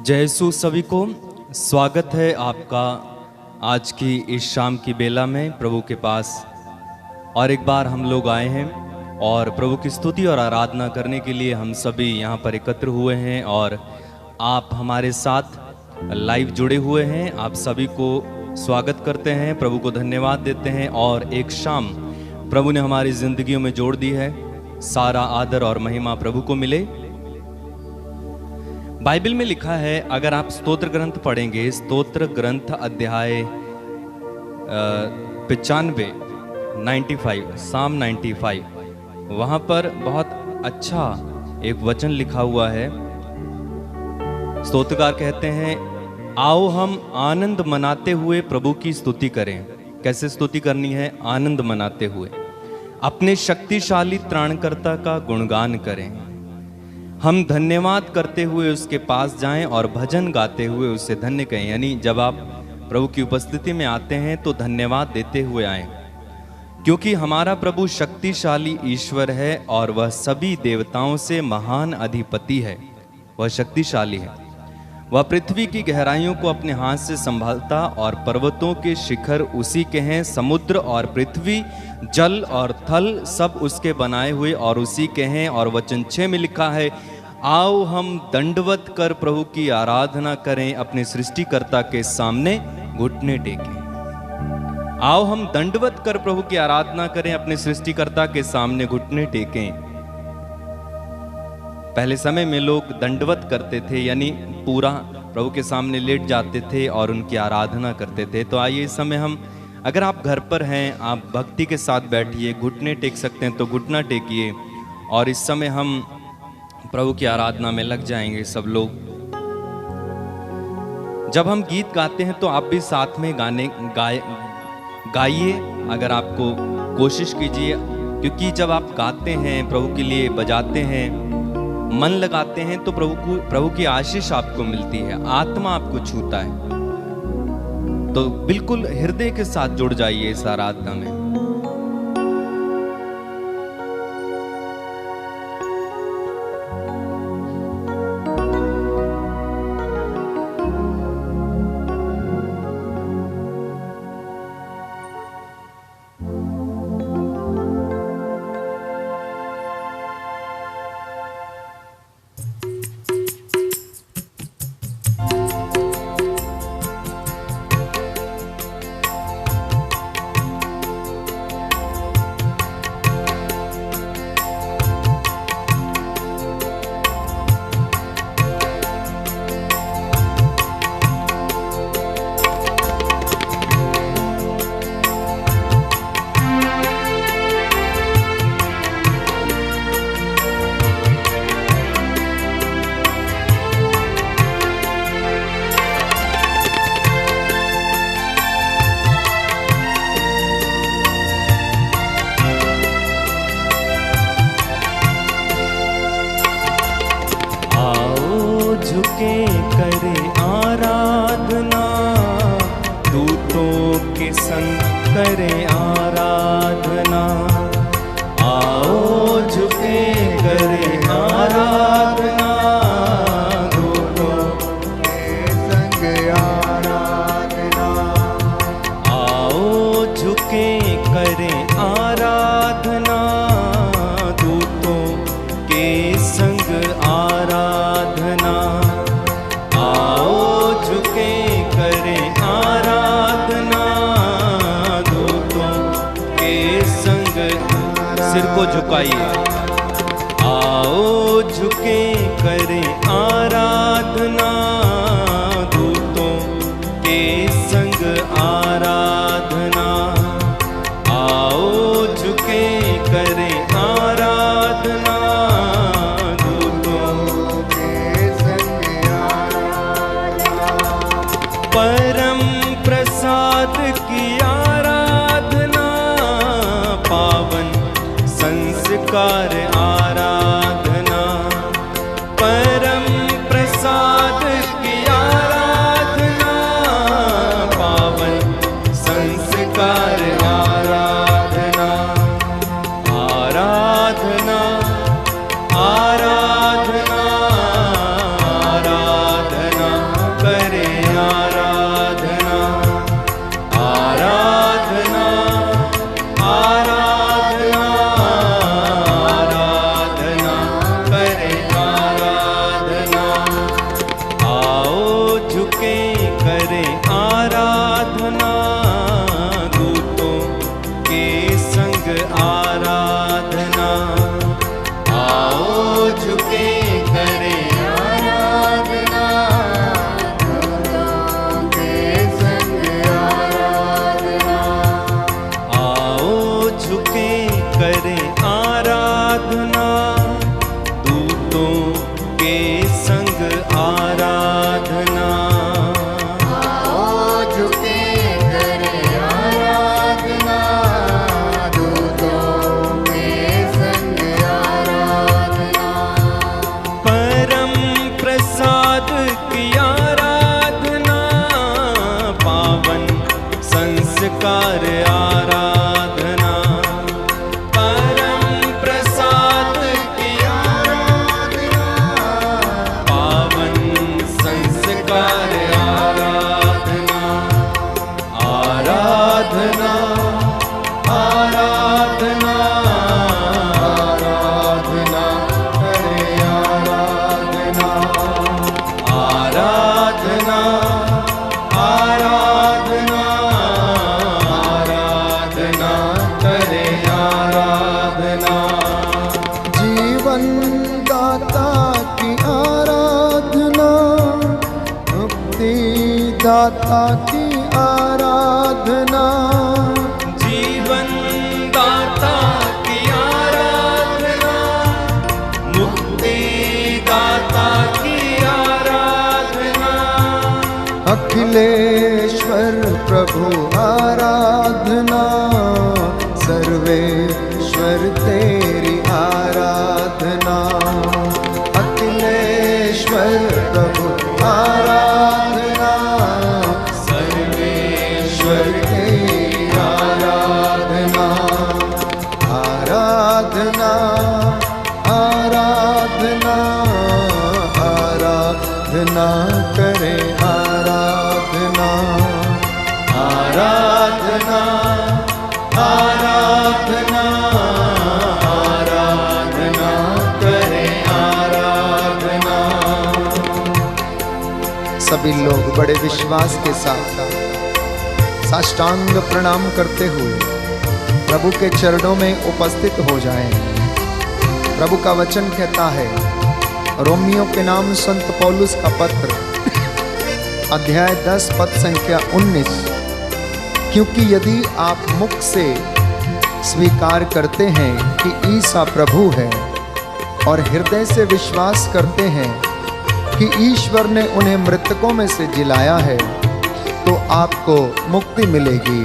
जय यीशु सभी को स्वागत है आपका आज की इस शाम की बेला में प्रभु के पास। और एक बार हम लोग आए हैं और प्रभु की स्तुति और आराधना करने के लिए हम सभी यहाँ पर एकत्र हुए हैं और आप हमारे साथ लाइव जुड़े हुए हैं। आप सभी को स्वागत करते हैं, प्रभु को धन्यवाद देते हैं। और एक शाम प्रभु ने हमारी जिंदगियों में जोड़ दी है। सारा आदर और महिमा प्रभु को मिले। बाइबल में लिखा है, अगर आप स्तोत्र ग्रंथ पढ़ेंगे, स्तोत्र ग्रंथ अध्याय 95 साम 95, वहां पर बहुत अच्छा एक वचन लिखा हुआ है। स्तोत्रकार कहते हैं, आओ हम आनंद मनाते हुए प्रभु की स्तुति करें। कैसे स्तुति करनी है? आनंद मनाते हुए अपने शक्तिशाली त्राणकर्ता का गुणगान करें। हम धन्यवाद करते हुए उसके पास जाएं और भजन गाते हुए उसे धन्य कहें। यानी जब आप प्रभु की उपस्थिति में आते हैं तो धन्यवाद देते हुए आएं, क्योंकि हमारा प्रभु शक्तिशाली ईश्वर है और वह सभी देवताओं से महान अधिपति है। वह शक्तिशाली है। वह पृथ्वी की गहराइयों को अपने हाथ से संभालता और पर्वतों के शिखर उसी के हैं। समुद्र और पृथ्वी, जल और थल सब उसके बनाए हुए और उसी के हैं। और वचन 6 में लिखा है, आओ हम दंडवत कर प्रभु की आराधना करें, अपने सृष्टिकर्ता के सामने घुटने टेकें। आओ हम दंडवत कर प्रभु की आराधना करें, अपने सृष्टिकर्ता के सामने घुटने टेकें। पहले समय में लोग दंडवत करते थे, यानी पूरा प्रभु के सामने लेट जाते थे और उनकी आराधना करते थे। तो आइए इस समय हम, अगर आप घर पर हैं, आप भक्ति के साथ बैठिए, घुटने टेक सकते हैं तो घुटना टेकिए। और इस समय हम प्रभु की आराधना में लग जाएंगे सब लोग। जब हम गीत गाते हैं तो आप भी साथ में गाइए। अगर आपको कोशिश कीजिए, क्योंकि जब आप गाते हैं, प्रभु के लिए बजाते हैं, मन लगाते हैं, तो प्रभु की आशीष आपको मिलती है, आत्मा आपको छूता है। तो बिल्कुल हृदय के साथ जुड़ जाइए इस आराधना में। झुके करे आराधना, दूतों के संग करे आराधना। आओ झुके करे आराधना, दूतों के संग आराधना। आओ झुके करे आराधना, दूतों के संग आराधना। आओ झुके करे आराधना, दूतों के संग। सिर को झुकाइए। आओ झुके करे आराधना, दूतों के संग आराधना। आओ झुके करे आराधना, परम प्रसाद की आराधना, पावन संस्कार आराधना। परम प्रसाद की आराधना, पावन संस्कार आराधना। आराधना आराधना आराधना संस्कार आराधना, परम प्रसाद की आराधना, पावन संस्कार आराधना, आराधना आराधना आराधना करे आराधना, आराधना आराधना आराधना करे आराधना। जीवन दाता की आराधना, मुक्ति दाता की आराधना, जीवन दाता की आराधना, मुक्ति दाता की आराधना, अखिलेश्वर प्रभु आराधना, सर्वेश्वर तेरी आराधना, अखिलेश्वर प्रभु आराधना, सर्वेश्वर तेरी आराधना, आराधना आराधना आराधना करे आराधना, आराधना आराधना आराधना करे आराधना। सभी लोग बड़े विश्वास के साथ साष्टांग प्रणाम करते हुए प्रभु के चरणों में उपस्थित हो जाएं। प्रभु का वचन कहता है, रोमियो के नाम संत पौलुस का पत्र अध्याय 10 पद संख्या 19, क्योंकि यदि आप मुख से स्वीकार करते हैं कि ईसा प्रभु है और हृदय से विश्वास करते हैं कि ईश्वर ने उन्हें मृतकों में से जिलाया है, तो आपको मुक्ति मिलेगी।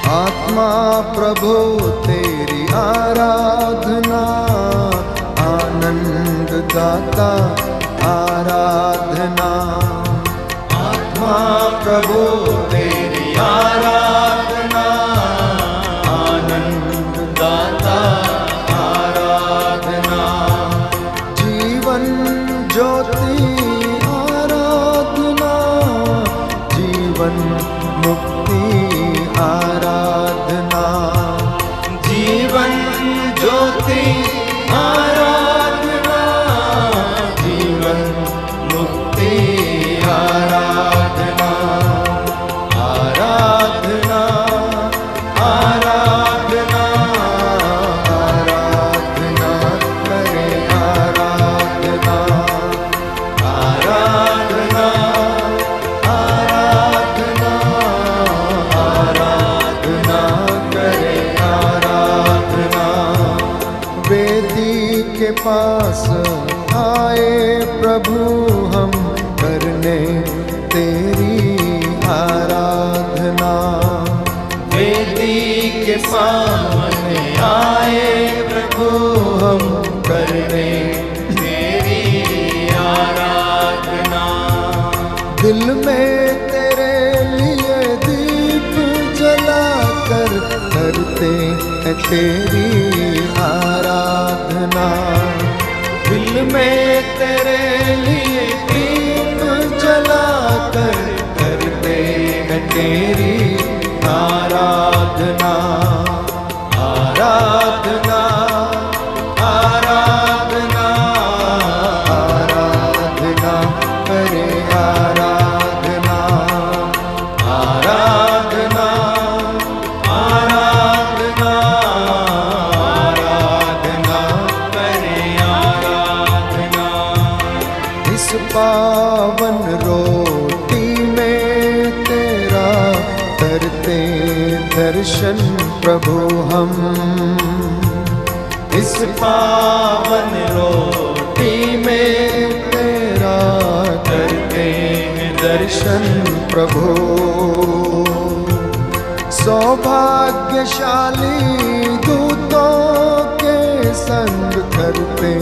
आत्मा प्रभु तेरी आराधना, आनंद दाता आराधना, आत्मा प्रभु तेरी आराधना, आनंद दाता आराधना, जीवन ज्योति आराधना, जीवन मुक्ति आराधना, जीवन ज्योति आराधना, जीवन मुक्ति आराधना, आराधना आराधना आराधना करे आराधना, आराधना आराधना आराधना करे आराधना। वेदी के पास आए प्रभु हम करने तेरी आराधना, वेदी के सामने आए प्रभु हम करने तेरी आराधना, दिल में तेरे लिए दीप जला कर करते हैं तेरी आराधना, दिल में तेरे लिए दीप जला कर करते हैं तेरी आराधना, आराधना आराधना आराधना करे आराधना, आराधना आराधना आराधना करे आराधना। इस पावन रोटी में तेरा करते दर्शन प्रभु हम, इस पावन रोटी में तेरा करते हैं दर्शन प्रभु, सौभाग्यशाली दूतों के संग करते करते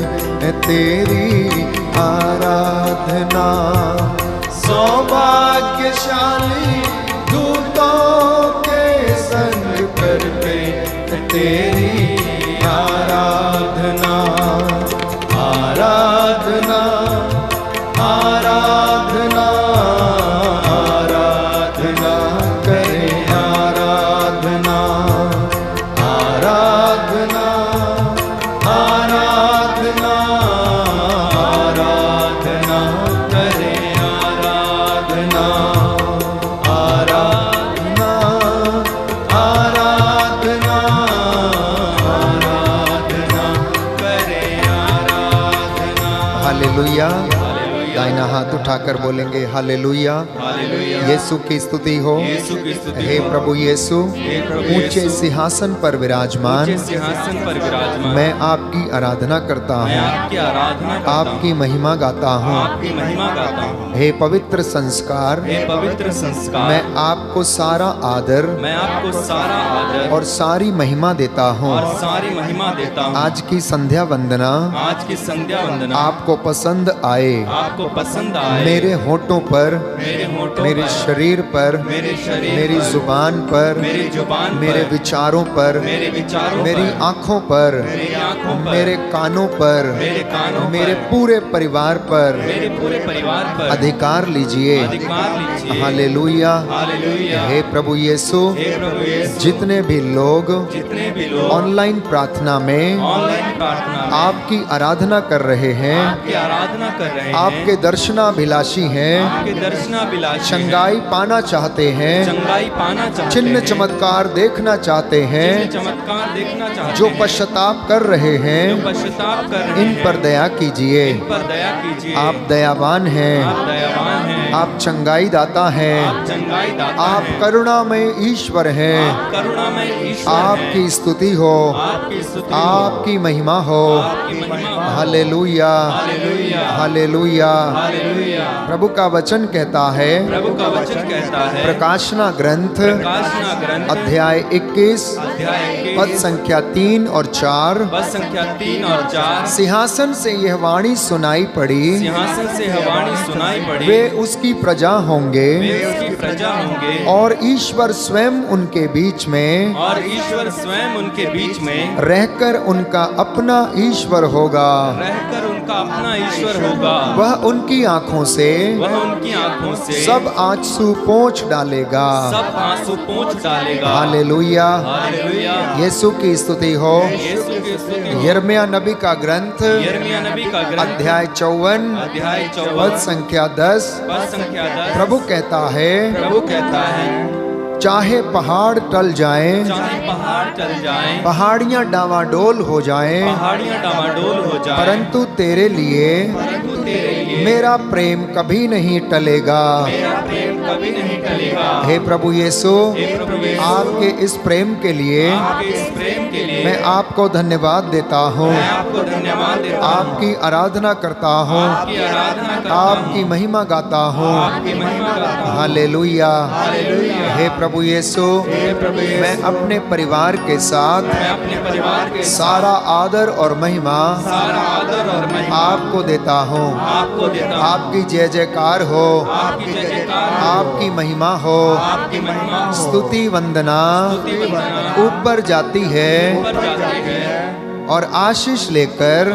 हैं तेरी आराधना। सौभाग्यशाली दूतों के संग करते हैं तेरी आराधना। आराधना आराधना आराधना करें आराधना। आराधना आराधना आराधना करें आराधना। आराधना आराधना आराधना करें आराधना। हालेलुया। दाहिना हाथ उठाकर बोलेंगे हालेलुया। यीशु की स्तुति हो। हे प्रभु यीशु, ऊंचे सिंहासन पर विराजमान मैं आपकी आराधना करता हूँ, आपकी महिमा गाता हूँ। हे पवित्र संस्कार, मैं आपको सारा आदर और सारी महिमा देता हूँ। आज की संध्या वंदना आपको पसंद आए। मेरे होठों पर, मेरे शरीर पर, मेरी जुबान पर, मेरे विचारों पर, मेरी आंखों पर, मेरे कानों पर, मेरे पूरे परिवार पर अधिकार लीजिए। हालेलुया। हे प्रभु यीशु, जितने भी लोग ऑनलाइन प्रार्थना में आपकी आराधना कर रहे हैं, आपके दर्शनाभिलाषी हैं, चंगाई पाना चाहते हैं, चिन्ह चमत्कार देखना चाहते हैं, जो पश्चाताप कर रहे हैं, इन पर दया कीजिए। आप दयावान हैं, आप चंगाई दाता हैं, आप करुणामय ईश्वर हैं। आपकी स्तुति हो, आपकी महिमा हो। Hallelujah hallelujah. प्रभु का वचन कहता है, प्रकाशना ग्रंथ अध्याय 21 पद संख्या 3 और 4। सिंहासन से यह वाणी सुनाई पड़ी, वे उसकी प्रजा होंगे और ईश्वर स्वयं उनके बीच में रहकर उनका अपना ईश्वर होगा। वह उनकी आंखों से सब आंसू पोंछ डालेगा। हालेलुया। यीशु की स्तुति हो। यिर्मयाह नबी का ग्रंथ अध्याय 54 पद संख्या 10। प्रभु कहता है, चाहे पहाड़ टल जाएं, पहाड़ियां डावाडोल हो जाएं, परंतु तेरे लिए मेरा प्रेम कभी नहीं टलेगा। हे प्रभु यीशु, आपके इस प्रेम के लिए मैं आपको धन्यवाद देता हूँ, आपकी आराधना करता हूँ, आपकी महिमा गाता हूँ। हालेलुया। हे प्रभु यीशु, मैं अपने परिवार के साथ सारा आदर और महिमा आपको देता हूँ। आपकी जय जयकार हो, आपकी महिमा हो। स्तुति वंदना ऊपर जाती है और आशीष लेकर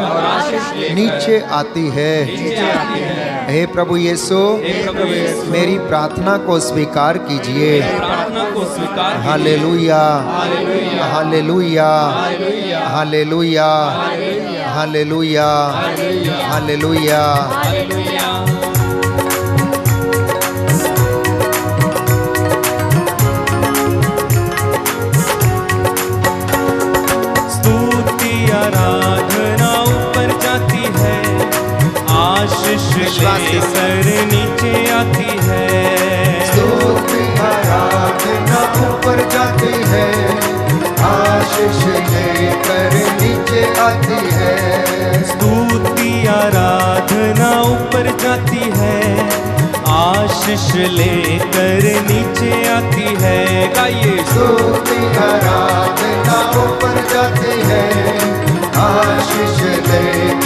नीचे आती है। हे प्रभु यीशु, मेरी प्रार्थना को स्वीकार कीजिए। Hallelujah hallelujah hallelujah hallelujah hallelujah. आराधना ऊपर जाती है, आशीष लेकर नीचे आती है। स्तुति आराधना ऊपर जाती है, आशीष लेकर नीचे आती है। स्तुति आराधना ऊपर जाती है, आशीष लेकर नीचे आती है। गाइए। स्तुति आराधना ऊपर जाती है, आशीष लेकर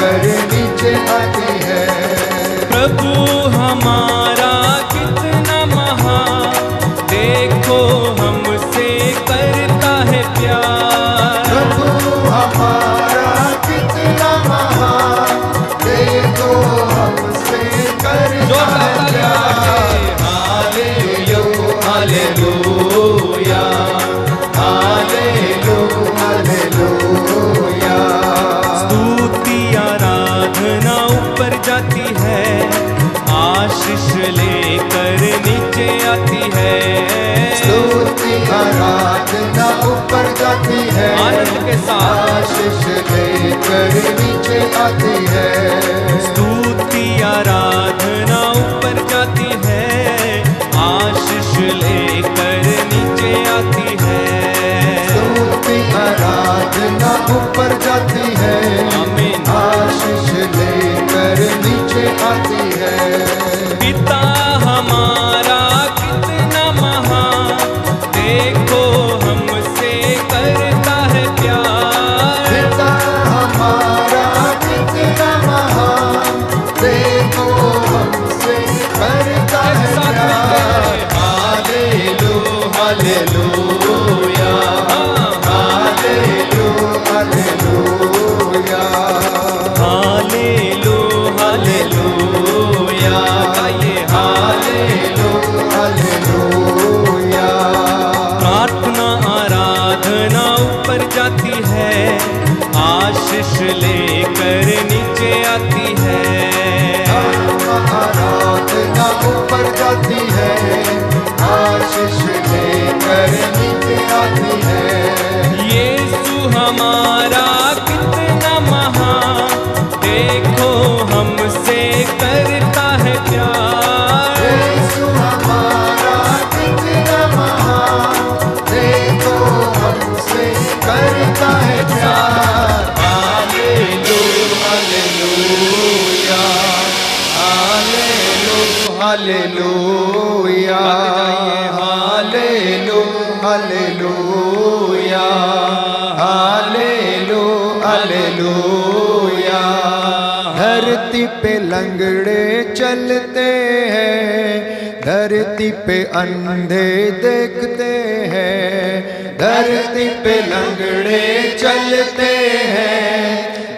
जाती है, आशीष लेकर नीचे आती है। स्तुति आराधना ऊपर जाती है, आनंद के साथ आशीष लेकर नीचे आती है। स्तुति आराधना ऊपर जाती है, आशीष लेकर नीचे आती है। स्तुति आराधना ऊपर जाती है, आमीन। आशीष लेकर नीचे आती है। पिता हमारा कितना महान, देखो हमसे करता है प्यार। पिता हमारा कितना महान, देखो हमसे करता है प्यार। Hallelujah hallelujah hallelujah hallelujah hallelujah hallelujah, गाइए हालेलुया। हालेलुया। प्रार्थना आराधना ऊपर जाती है, आशीष लेकर नीचे आती है। आराधना ऊपर जाती है, आशीष लेकर नीचे आती है। यीशु हमारा कितना महान, देखो हमसे करता है प्यार। यीशु हमारा कितना महान, देखो हमसे करता है प्यार। Hallelujah hallelujah hallelujah hallelujah hallelujah hallelujah. धरती पे लंगड़े चलते हैं, धरती पे अंधे देखते हैं। धरती पे लंगड़े चलते हैं,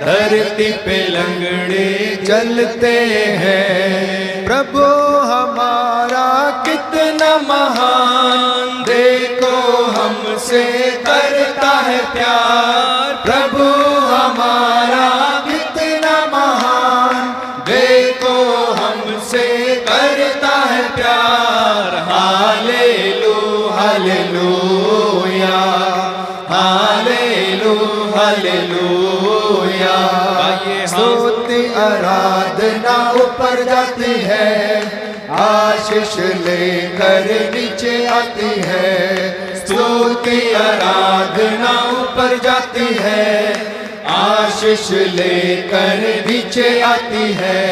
धरती पे लंगड़े चलते हैं। प्रभु हमारा कितना महान, देखो हमसे करता है प्यार। प्रभु हमारा कितना महान, देखो हमसे करता है प्यार। Hallelujah hallelujah hallelujah hallelujah. स्तुति आराधना ऊपर जाती है, आशीष लेकर नीचे आती है। स्तुति आराधना ऊपर जाती है, आशीष लेकर नीचे आती है।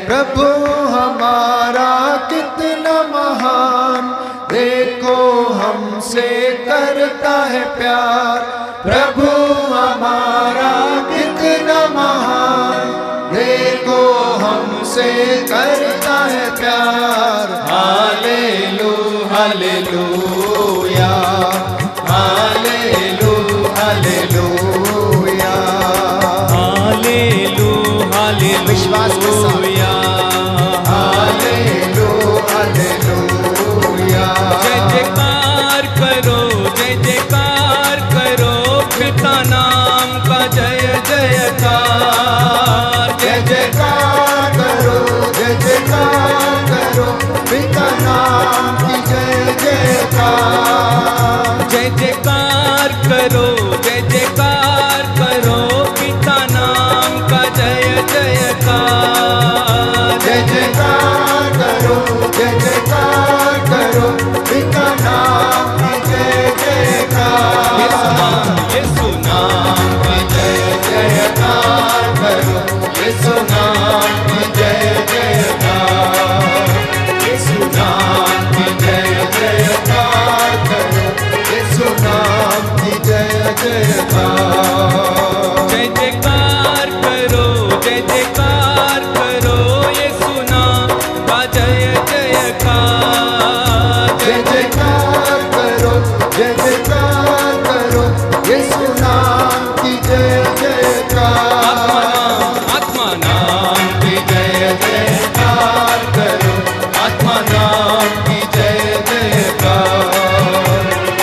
प्रभु हमारा कितना महान, देखो हमसे करता है प्यार। प्रभु हमारा कितना महान, देखो हमसे करता है प्यार। Hallelujah hallelujah hallelujah hallelujah hallelujah hallelujah. विश्वास के साथ हालेलुया हालेलुया। जय जयकार करो, जय जयकार करो, पिता नाम का जय जयकार। जय जयकार करो, जय जयकार करो, पिता नाम की जय जयकार। जय जयकार करो, जय जयकार करो, पिता नाम का जय जयकार। जय जयकार करो, जय जयकार करो, पिता नाम की जय जयकार। यीशु नाम की जय जयकार करो, यीशु नाम की जय जयकार। यीशु नाम की जय जयकार करो, यीशु नाम की जय जयकार। जय जयकार करो, जय जयकार करो, यीशु नाम का जय जयकार। जय जयकार करो, जय जयकार करो, यीशु नाम की जय जयकार। आत्मा नाम की जय जयकार करो, आत्मा नाम की जय जयकार।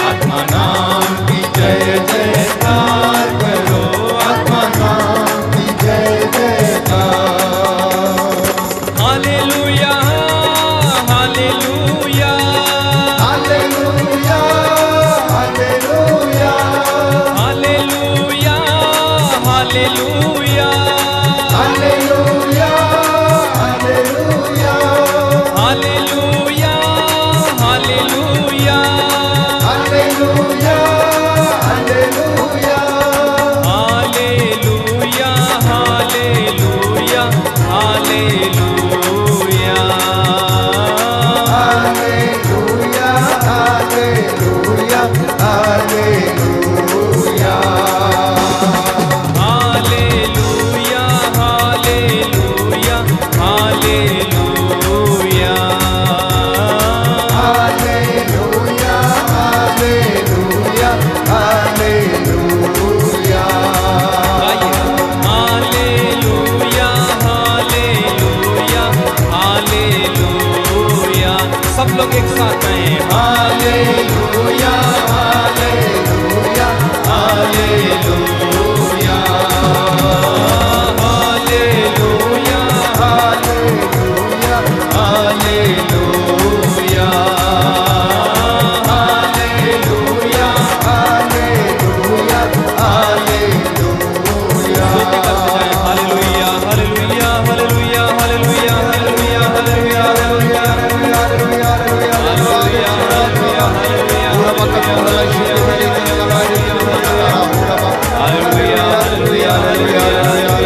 आत्मा नाम की जय जयकार करो, आत्मा नाम की जय जयकार। Hallelujah hallelujah hallelujah hallelujah hallelujah hallelujah hallelujah hallelujah hallelujah hallelujah hallelujah hallelujah hallelujah hallelujah hallelujah hallelujah hallelujah hallelujah गाइए हालेलुया हालेलुया हालेलुया सब लोग एक साथ गाएं hallelujah hallelujah hallelujah hallelujah hallelujah hallelujah hallelujah hallelujah hallelujah स्तुति करते जाएं hallelujah hallelujah hallelujah hallelujah hallelujah hallelujah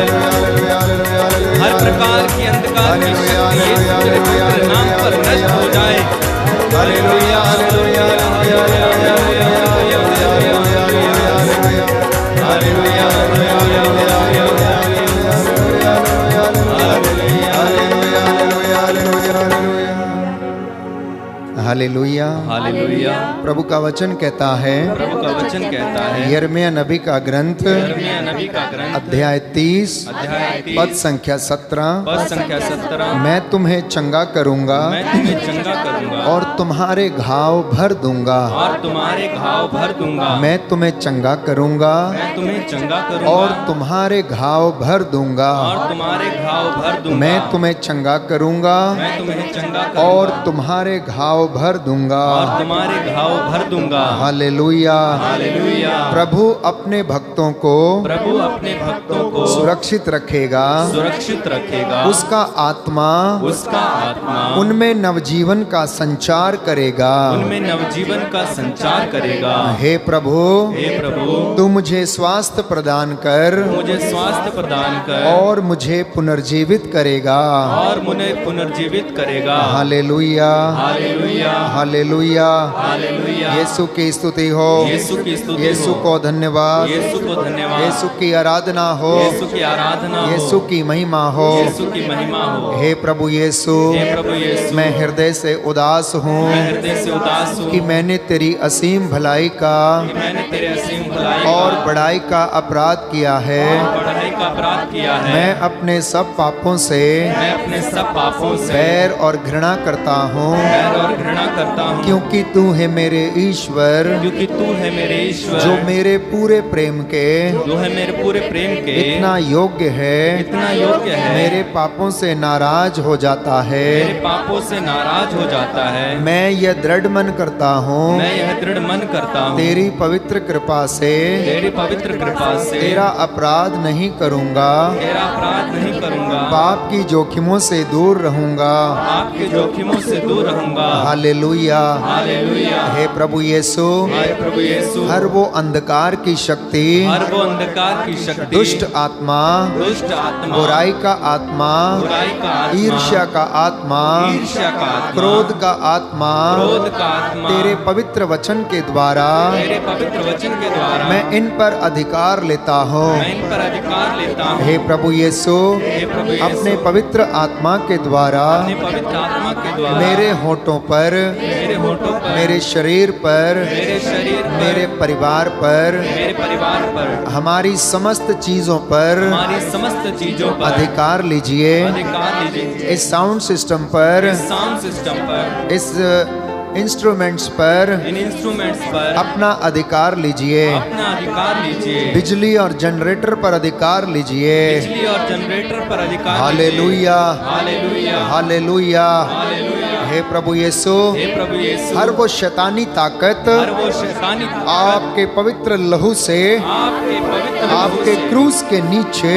hallelujah हर प्रकार की अंधकार की शक्ति यीशु के पवित्र नाम पर नष्ट हो जाए। Hallelujah hallelujah hallelujah hallelujah. प्रभु का वचन कहता है, प्रभु का वचन कहता है यिर्मयाह नबी का ग्रंथ यिर्मयाह नबी का ग्रंथ अध्याय 30 अध्याय 30 पद संख्या 17 पद संख्या 17 मैं तुम्हें चंगा करूंगा मैं तुम्हें चंगा करूंगा और तुम्हारे घाव भर दूंगा। और तुम्हारे घाव भर दूंगा। मैं तुम्हें चंगा करूंगा मैं तुम्हें चंगा करूंगा और तुम्हारे घाव भर दूंगा। और तुम्हारे घाव भर दूंगा। मैं तुम्हें चंगा करूंगा मैं तुम्हें चंगा करूंगा और तुम्हारे घाव भर दूंगा। और तुम्हारे घाव भर दूंगा। Hallelujah hallelujah. प्रभु अपने भक्तों को प्रभु अपने भक्तों को सुरक्षित रखेगा। सुरक्षित रखेगा। उसका आत्मा आत्मा उनमें नवजीवन का संचार करेगा। उनमें नवजीवन का संचार करेगा। हे प्रभु तू मुझे स्वास्थ्य प्रदान कर मुझे स्वास्थ्य प्रदान कर और मुझे पुनर्जीवित करेगा। और मुझे पुनर्जीवित करेगा। Hallelujah hallelujah hallelujah hallelujah. यीशु की स्तुति हो। यीशु की स्तुति यीशु हो। को धन्यवाद। यीशु को धन्यवाद। यीशु की आराधना हो। यीशु की आराधना हो। यीशु की महिमा हो। यीशु की महिमा हो। हे प्रभु यीशु हे प्रभु यीशु मैं हृदय से उदास हूँ मैं हृदय से उदास हूँ कि मैंने तेरी असीम भलाई का कि मैंने तेरे असीम भलाई और का बड़ाई का अपराध किया है। बड़ाई का अपराध किया है। मैं अपने सब पापों से मैं अपने सब पापों से बैर और घृणा करता हूँ बैर और घृणा करता हूँ क्योंकि तू है मेरे ईश्वर क्योंकि तू है मेरे ईश्वर जो मेरे पूरे प्रेम के जो है मेरे पूरे प्रेम के इतना योग्य है इतना योग्य है मेरे पापों से नाराज हो जाता है। मेरे पापों से नाराज हो जाता है। मैं यह दृढ़ मन करता हूँ मैं यह दृढ़ मन करता हूँ तेरी पवित्र कृपा से तेरी पवित्र कृपा से तेरा अपराध नहीं करूँगा। तेरा अपराध नहीं करूँगा। पाप की जोखिमों से दूर रहूँगा। आपके जोखिमों से दूर रहूँगा। Hallelujah hallelujah. हे प्रभु यीशु हे प्रभु यीशु हर वो अंधकार की शक्ति हर वो अंधकार की शक्ति दुष्ट आत्मा बुराई का आत्मा ईर्ष्या का आत्मा क्रोध का आत्मा तेरे पवित्र वचन के द्वारा मैं इन पर अधिकार लेता हूँ। हे प्रभु यीशु अपने पवित्र आत्मा के द्वारा मेरे होठों पर मेरे शरीर पर मेरे परिवार पर हमारी समस्त चीजों पर अधिकार लीजिए। इस साउंड सिस्टम पर इस इंस्ट्रूमेंट्स पर अपना अधिकार लीजिए। बिजली और जनरेटर पर अधिकार लीजिए। Hallelujah hallelujah. हे प्रभु यीशु हर वो शैतानी ताकत आपके पवित्र लहू से आपके क्रूस के नीचे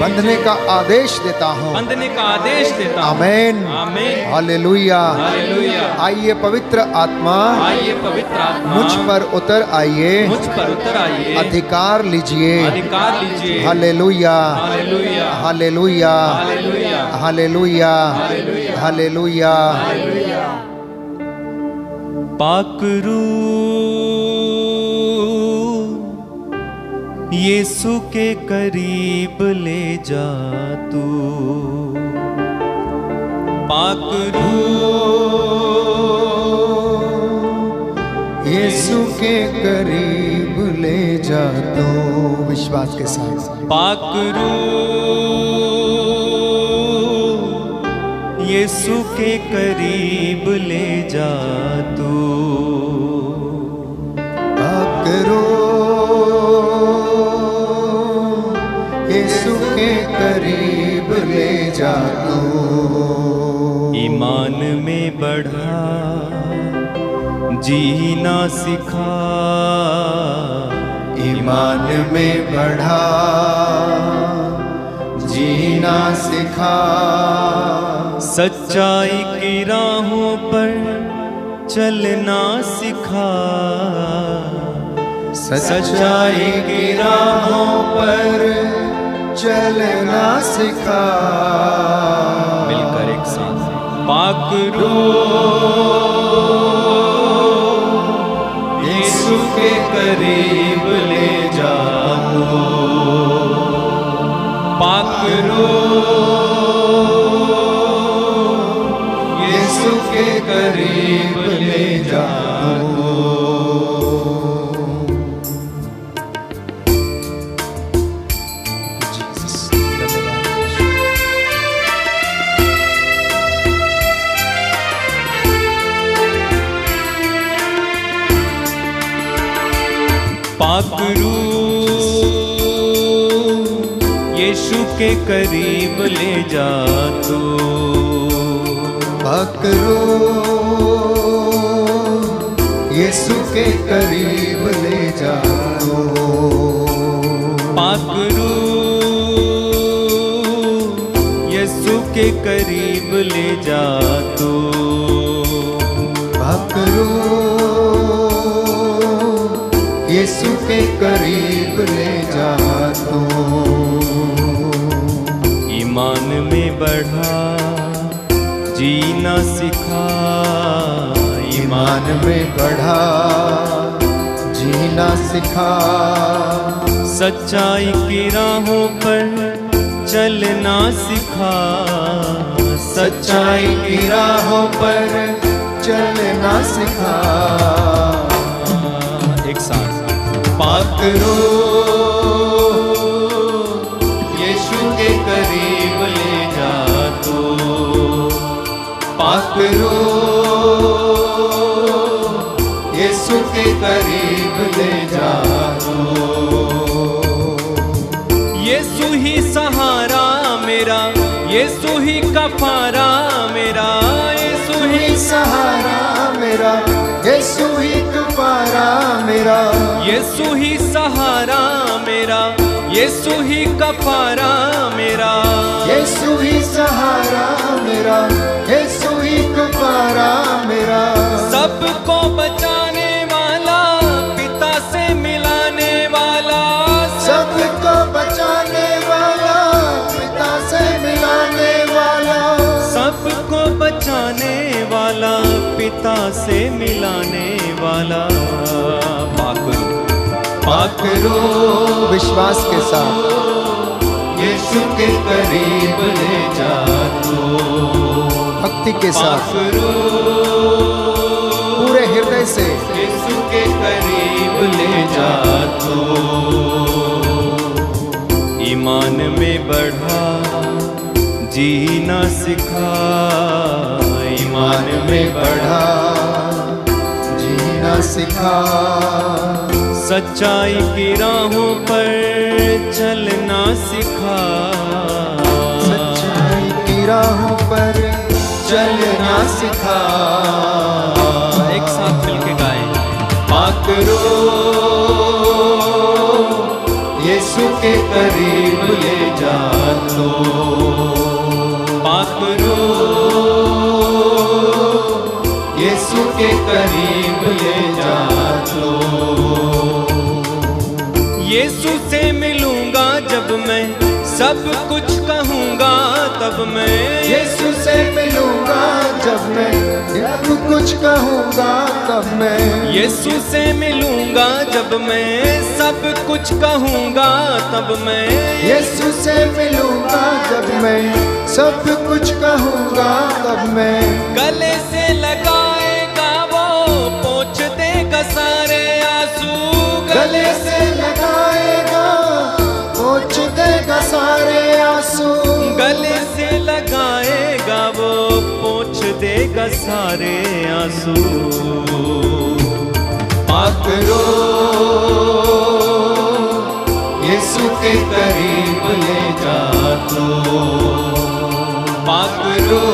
बंधने का आदेश देता हूँ। बंधने का आदेश देता हूँ। आमेन। आमेन। हालेलुया। हालेलुया। आइए पवित्र आत्मा, आइए पवित्र आत्मा, मुझ पर उतर आइए, मुझ पर उतर आइए, अधिकार लीजिए। अधिकार लीजिए। Hallelujah. Hallelujah. Hallelujah. Hallelujah. Hallelujah. Hallelujah. Hallelujah. पाकरू यीशु के करीब ले जा तू, पाकरू यीशु के करीब ले जा तू। विश्वास के साथ पाकरू यीशु के करीब ले जा तू, पाकरू यीशु के करीब ले जा तू। ईमान में बढ़ा जीना सिखा, ईमान में बढ़ा जीना सिखा, सच्चाई की राहों पर चलना सिखा, सच्चाई की राहों पर चलना सिखा। मिलकर एक साथ पाकरू यीशु के करीब ले जा तू, पाकरू यीशु के करीब ले जा तू। पाकरू यीशु के करीब ले जा तू, पाकरू यीशु के करीब ले जा तू, पाकरू यीशु के करीब ले जा तू, पाकरू यीशु के करीब ले जा तू। ईमान में बढ़ा जीना सिखा, ईमान में बढ़ा जीना सिखा, सच्चाई की राहों पर चलना सिखा, सच्चाई की राहों पर चलना सिखा। एक साथ पाकरू यीशु के करीब ले जा तू, पाकरू यीशु के करीब ले जा तू। यीशु ही सहारा मेरा, यीशु ही कफारा मेरा, यीशु ही सहारा मेरा, यीशु ही कफारा मेरा, यीशु ही सहारा मेरा, यीशु ही कफारा मेरा, यीशु ही सहारा मेरा, यीशु ही कफारा मेरा। सबको बचाने वाला, पिता से मिलाने वाला, सबको बचाने वाला, पिता से मिलाने वाला, सबको बचाने वाला, पिता से मिलाने वाला। पाकरू पाकरू विश्वास के साथ यीशु के करीब ले जा तू, भक्ति के साथ पाकरू पूरे हृदय से यीशु के करीब ले जा तू। ईमान में बढ़ा जीना सिखा, ईमान में बढ़ा जीना सिखा, सच्चाई की राहों पर चलना सिखा, सच्चाई की राहों पर चलना सिखा। एक साथ मिलके गाएं। पाकरू यीशु के करीब ले जा जातो, पाकरो यीशु के करीब ले जातो। यीशु से मिलूंगा जब मैं सब कुछ कहूंगा, तब मैं यीशु से मिलूंगा जब मैं सब कुछ कहूंगा, तब मैं यीशु से मिलूंगा जब मैं सब कुछ कहूंगा, तब मैं यीशु से मिलूंगा जब मैं सब कुछ कहूंगा, तब मैं गले से लगाएगा वो, पोंछ देगा सारे आंसू। गले से लगाएगा, पोंछ देगा सारे आंसू। गले से लगाएगा वो, पोंछ देगा सारे आंसू। पाकरो यीशु के करीब ले जातो, पाकरो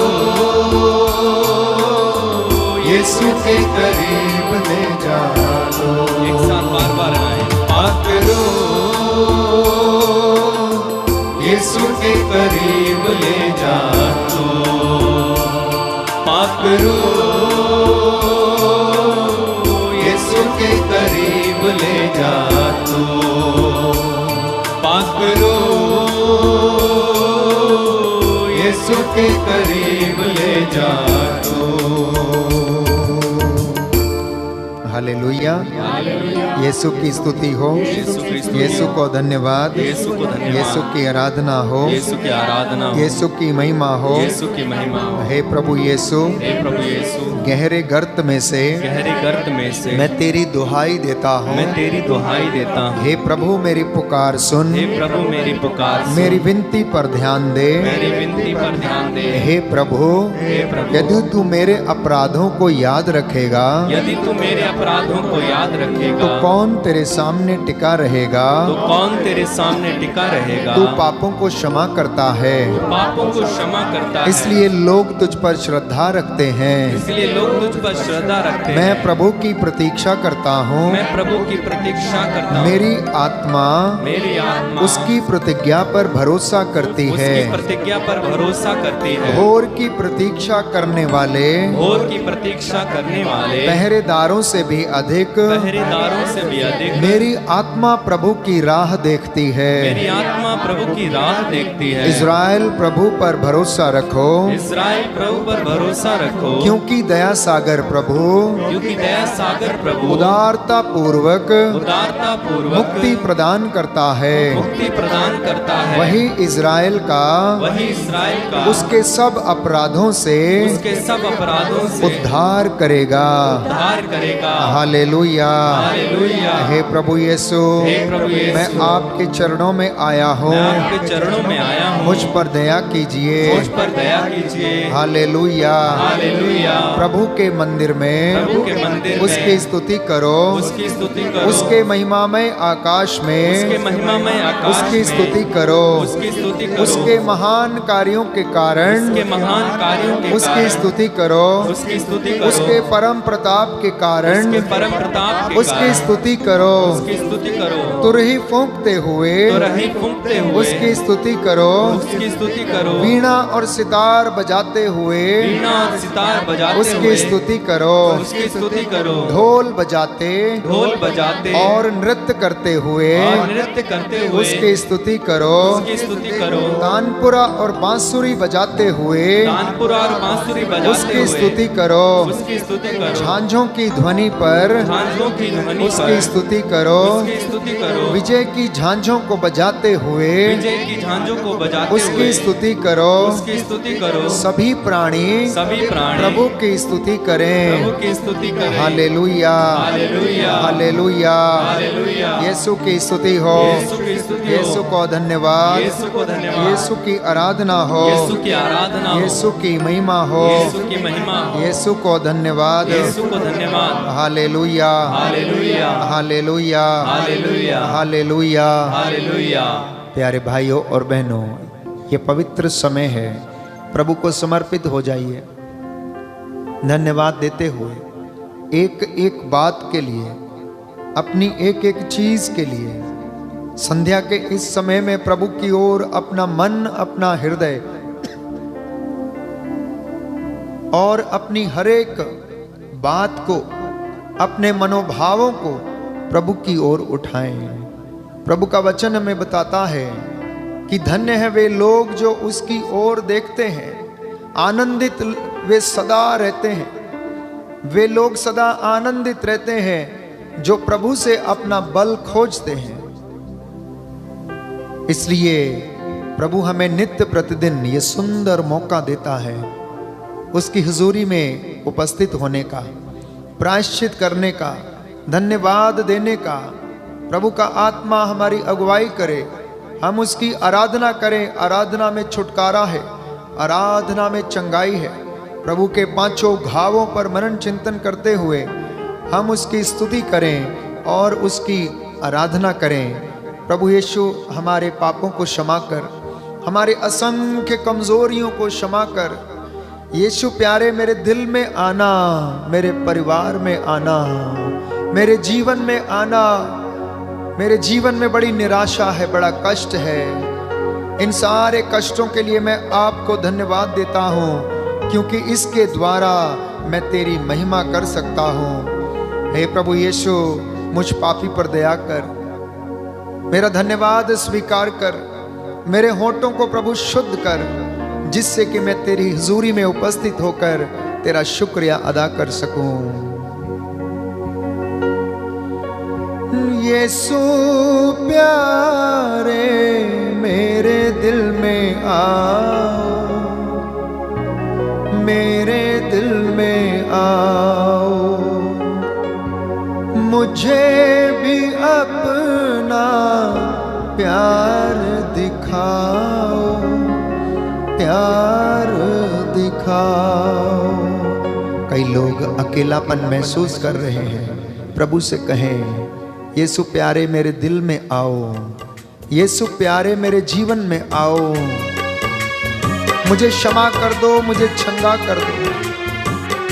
यीशु के करीब ले जातो। एक साथ बार बार आए। पाकरो यीशु के करीब ले जातो, पाकरो यीशु के करीब ले जातो, पाकरो यीशु के करीब ले जातो। हालेलुया, यीशु की स्तुति हो, यीशु को धन्यवाद, यीशु की आराधना हो, यीशु की आराधना हो, यीशु की महिमा हो, यीशु की महिमा हो। हे प्रभु यीशु, हे प्रभु यीशु, गहरे गर्त में से गहरे गर्त में से मैं तेरी दुहाई देता हूँ। मैं तेरी दुहाई देता हूँ। हे प्रभु मेरी पुकार सुन, हे प्रभु मेरी पुकार सुन, मेरी विनती पर ध्यान दे। मेरी विनती पर ध्यान दे। हे प्रभु, हे प्रभु, यदि तू मेरे अपराधों को याद रखेगा, यदि तू मेरे अपराधों को याद रखेगा, तो कौन तेरे सामने टिका रहेगा? तो कौन तेरे सामने टिका रहेगा? तू पापों को क्षमा करता है, पापों को क्षमा करता है, इसलिए लोग तुझ पर श्रद्धा रखते हैं। इसलिए लोग तुझ पर श्रद्धा रखते हैं। मैं प्रभु की प्रतीक्षा करता हूँ, मैं प्रभु की प्रतीक्षा करता हूँ। मेरी आत्मा उसकी प्रतिज्ञा पर भरोसा करती है। उसकी प्रतिज्ञा पर भरोसा करती है। भोर की प्रतीक्षा करने वाले, भोर की प्रतीक्षा करने वाले पहरेदारों से भी अधिक, पहरेदारों से भी अधिक मेरी आत्मा प्रभु की राह देखती है। मेरी आत्मा प्रभु की राह देखती है। इज़राइल प्रभु पर भरोसा रखो, इज़राइल प्रभु पर भरोसा रखो, क्योंकि दया सागर प्रभु, क्योंकि दया सागर प्रभु उदारता पूर्वक मुक्ति प्रदान करता है। मुक्ति प्रदान करता है। वही इज़राइल का उसके सब अपराधों से उद्धार करेगा। हालेलुया, हे प्रभु यीशु, मैं आपके चरणों में आया हूँ, मुझ पर दया कीजिए। हालेलुया, प्रभु के मंदिर में उसकी स्तुति करो, उसके महिमामय आकाश में उसकी स्तुति करो, उसके महान कार्यों के कारण उसकी स्तुति करो, उसके परम प्रताप के कारण उसकी स्तुति करो, तुरही फूंकते हुए उसकी स्तुति करो, वीणा और सितार बजाते हुए उसकी स्तुति करो, ढोल बजाते और नृत्य करते हुए उसकी स्तुति करो, तानपुरा और बांसुरी बजाते हुए उसकी स्तुति करो, झांझों की ध्वनि पर उसकी स्तुति करो, विजय की झांझों को बजाते हुए उसकी स्तुति करो, सभी प्राणी प्रभु की स्तुति करें। हालेलुया, हालेलुया, यीशु की स्तुति हो, यीशु को धन्यवाद, यीशु की आराधना हो, यीशु की महिमा हो, यीशु को धन्यवाद। Hallelujah, hallelujah, hallelujah. प्यारे भाइयों और बहनों, ये पवित्र समय है, प्रभु को समर्पित हो जाइए। धन्यवाद देते हुए एक एक बात के लिए, अपनी एक एक चीज के लिए संध्या के इस समय में प्रभु की ओर अपना मन, अपना हृदय और अपनी हर एक बात को, अपने मनोभावों को प्रभु की ओर उठाएं। प्रभु का वचन हमें बताता है कि धन्य है वे लोग जो उसकी ओर देखते हैं, आनंदित वे सदा रहते हैं। वे लोग सदा आनंदित रहते हैं जो प्रभु से अपना बल खोजते हैं। इसलिए प्रभु हमें नित्य प्रतिदिन ये सुंदर मौका देता है उसकी हुजूरी में उपस्थित होने का, प्रायश्चित करने का, धन्यवाद देने का। प्रभु का आत्मा हमारी अगुवाई करे, हम उसकी आराधना करें। आराधना में छुटकारा है, आराधना में चंगाई है। प्रभु के पांचों घावों पर मनन चिंतन करते हुए हम उसकी स्तुति करें और उसकी आराधना करें। प्रभु यीशु हमारे पापों को क्षमा कर, हमारे असंख्य कमजोरियों को क्षमा कर। यीशु प्यारे, मेरे दिल में आना, मेरे परिवार में आना, मेरे जीवन में आना। मेरे जीवन में बड़ी निराशा है, बड़ा कष्ट है। इन सारे कष्टों के लिए मैं आपको धन्यवाद देता हूँ, क्योंकि इसके द्वारा मैं तेरी महिमा कर सकता हूँ। हे प्रभु यीशु, मुझ पापी पर दया कर, मेरा धन्यवाद स्वीकार कर, मेरे होठों को प्रभु शुद्ध कर, जिससे कि मैं तेरी हुजूरी में उपस्थित होकर तेरा शुक्रिया अदा कर सकूं। यीशु प्यारे, मेरे दिल में आओ, मेरे दिल में आओ, मुझे भी अपना प्यार दिखाओ, प्यार दिखाओ। कई लोग अकेलापन महसूस कर रहे हैं। प्रभु से कहें, यीशु प्यारे मेरे दिल में आओ, यीशु प्यारे मेरे जीवन में आओ, मुझे क्षमा कर दो, मुझे क्षमा कर दो।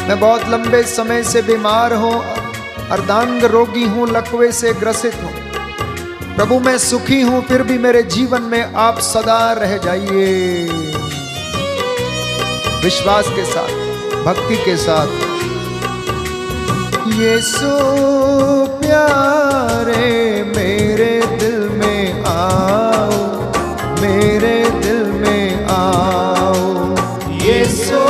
मैं बहुत लंबे समय से बीमार हूँ, अर्धांग रोगी हूँ, लकवे से ग्रसित हूँ। प्रभु मैं सुखी हूँ, फिर भी मेरे जीवन में आप सदा रह जाइए। विश्वास के साथ, भक्ति के साथ, यीशु प्यारे मेरे दिल में आओ, मेरे दिल में आओ। यीशु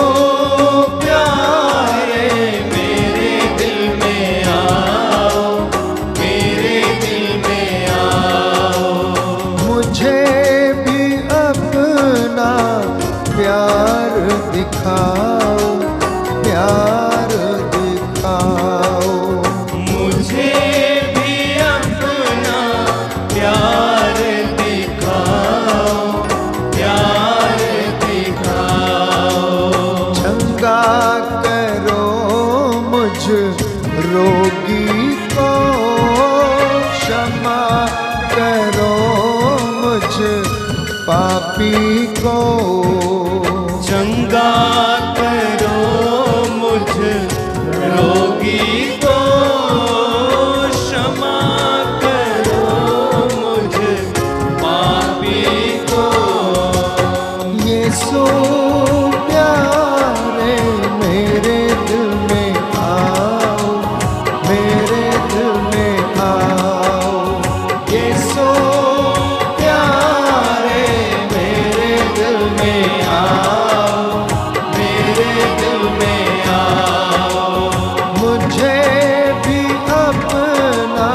प्यारे मेरे दिल में आओ, मेरे दिल में आओ, मुझे भी अपना प्यार दिखाओ, प्यार दिखाओ, मुझे भी अपना प्यार दिखाओ, प्यार दिखाओ। चंगा करो मुझ रोगी को, क्षमा करो मुझ पापी को। चंगा करो मुझ रोगी को, क्षमा करो मुझ पापी को। यीशु प्यारे मेरे दिल में आओ, मेरे दिल में आओ। यीशु प्यारे मेरे दिल में आओ, मेरे दिल में आओ, मुझे भी अपना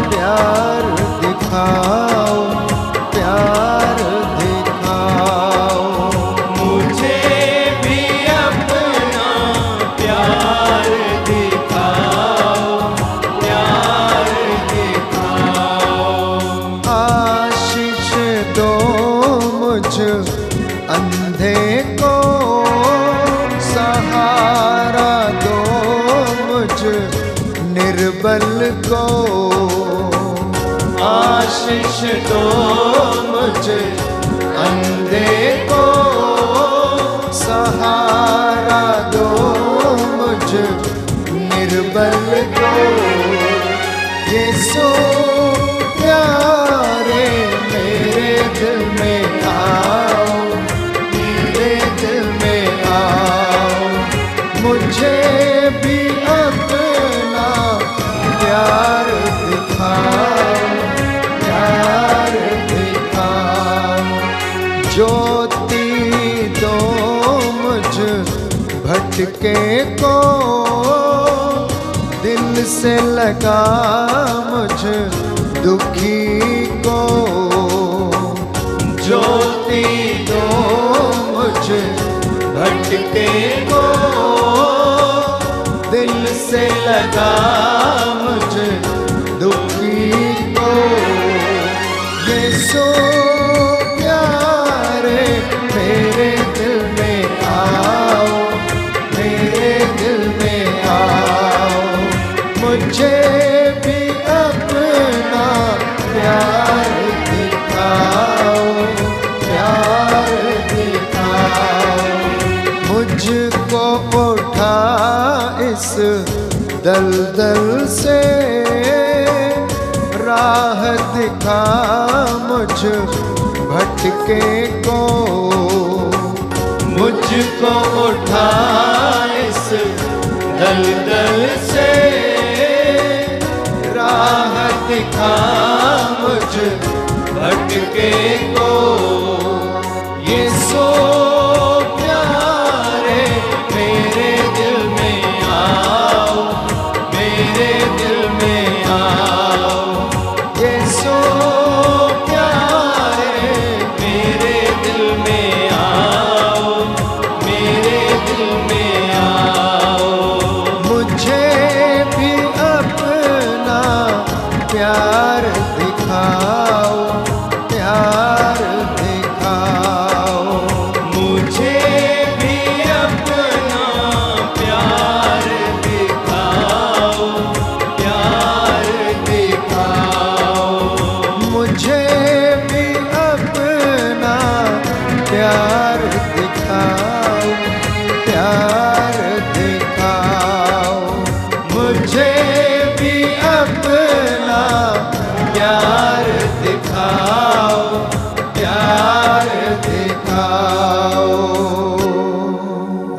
प्यार दिखाओ, प्यार दिखाओ, मुझे भी अपना प्यार दिखाओ, प्यार दिखाओ। आशीष दो मुझ अंधे को, सहारा दो मुझ निर्बल को। आशीष दो मुझ अंधे को, सहारा दो मुझ निर्बल को। यीशु प्यारे भटके को, दिल से लगा मुझ दुखी को। ज्योति दो मुझ भटके को, दिल से लगा मुझ दुखी को। यीशु प्यारे मेरे दिल में आओ, मेरे दिल में आओ। मुझे भी अपना प्यार दिखाओ, प्यार दिखाओ। मुझको उठा इस दलदल से, राह दिखा मुझ भटके को। मुझको उठा इस दलदल से, राह दिखा मुझ भटके को। यीशु प्यारे मेरे दिल में आओ, मेरे दिल में आओ। यीशु प्यारे मेरे दिल में आओ, मेरे दिल में आओ। मुझे भी अपना प्यार दिखाओ, प्यार दिखाओ। मुझे भी अपना प्यार दिखाओ, प्यार दिखाओ। मुझे भी अपना प्यार दिखाओ, प्यार दिखाओ। मुझे भी अपना प्यार दिखाओ, प्यार दिखाओ।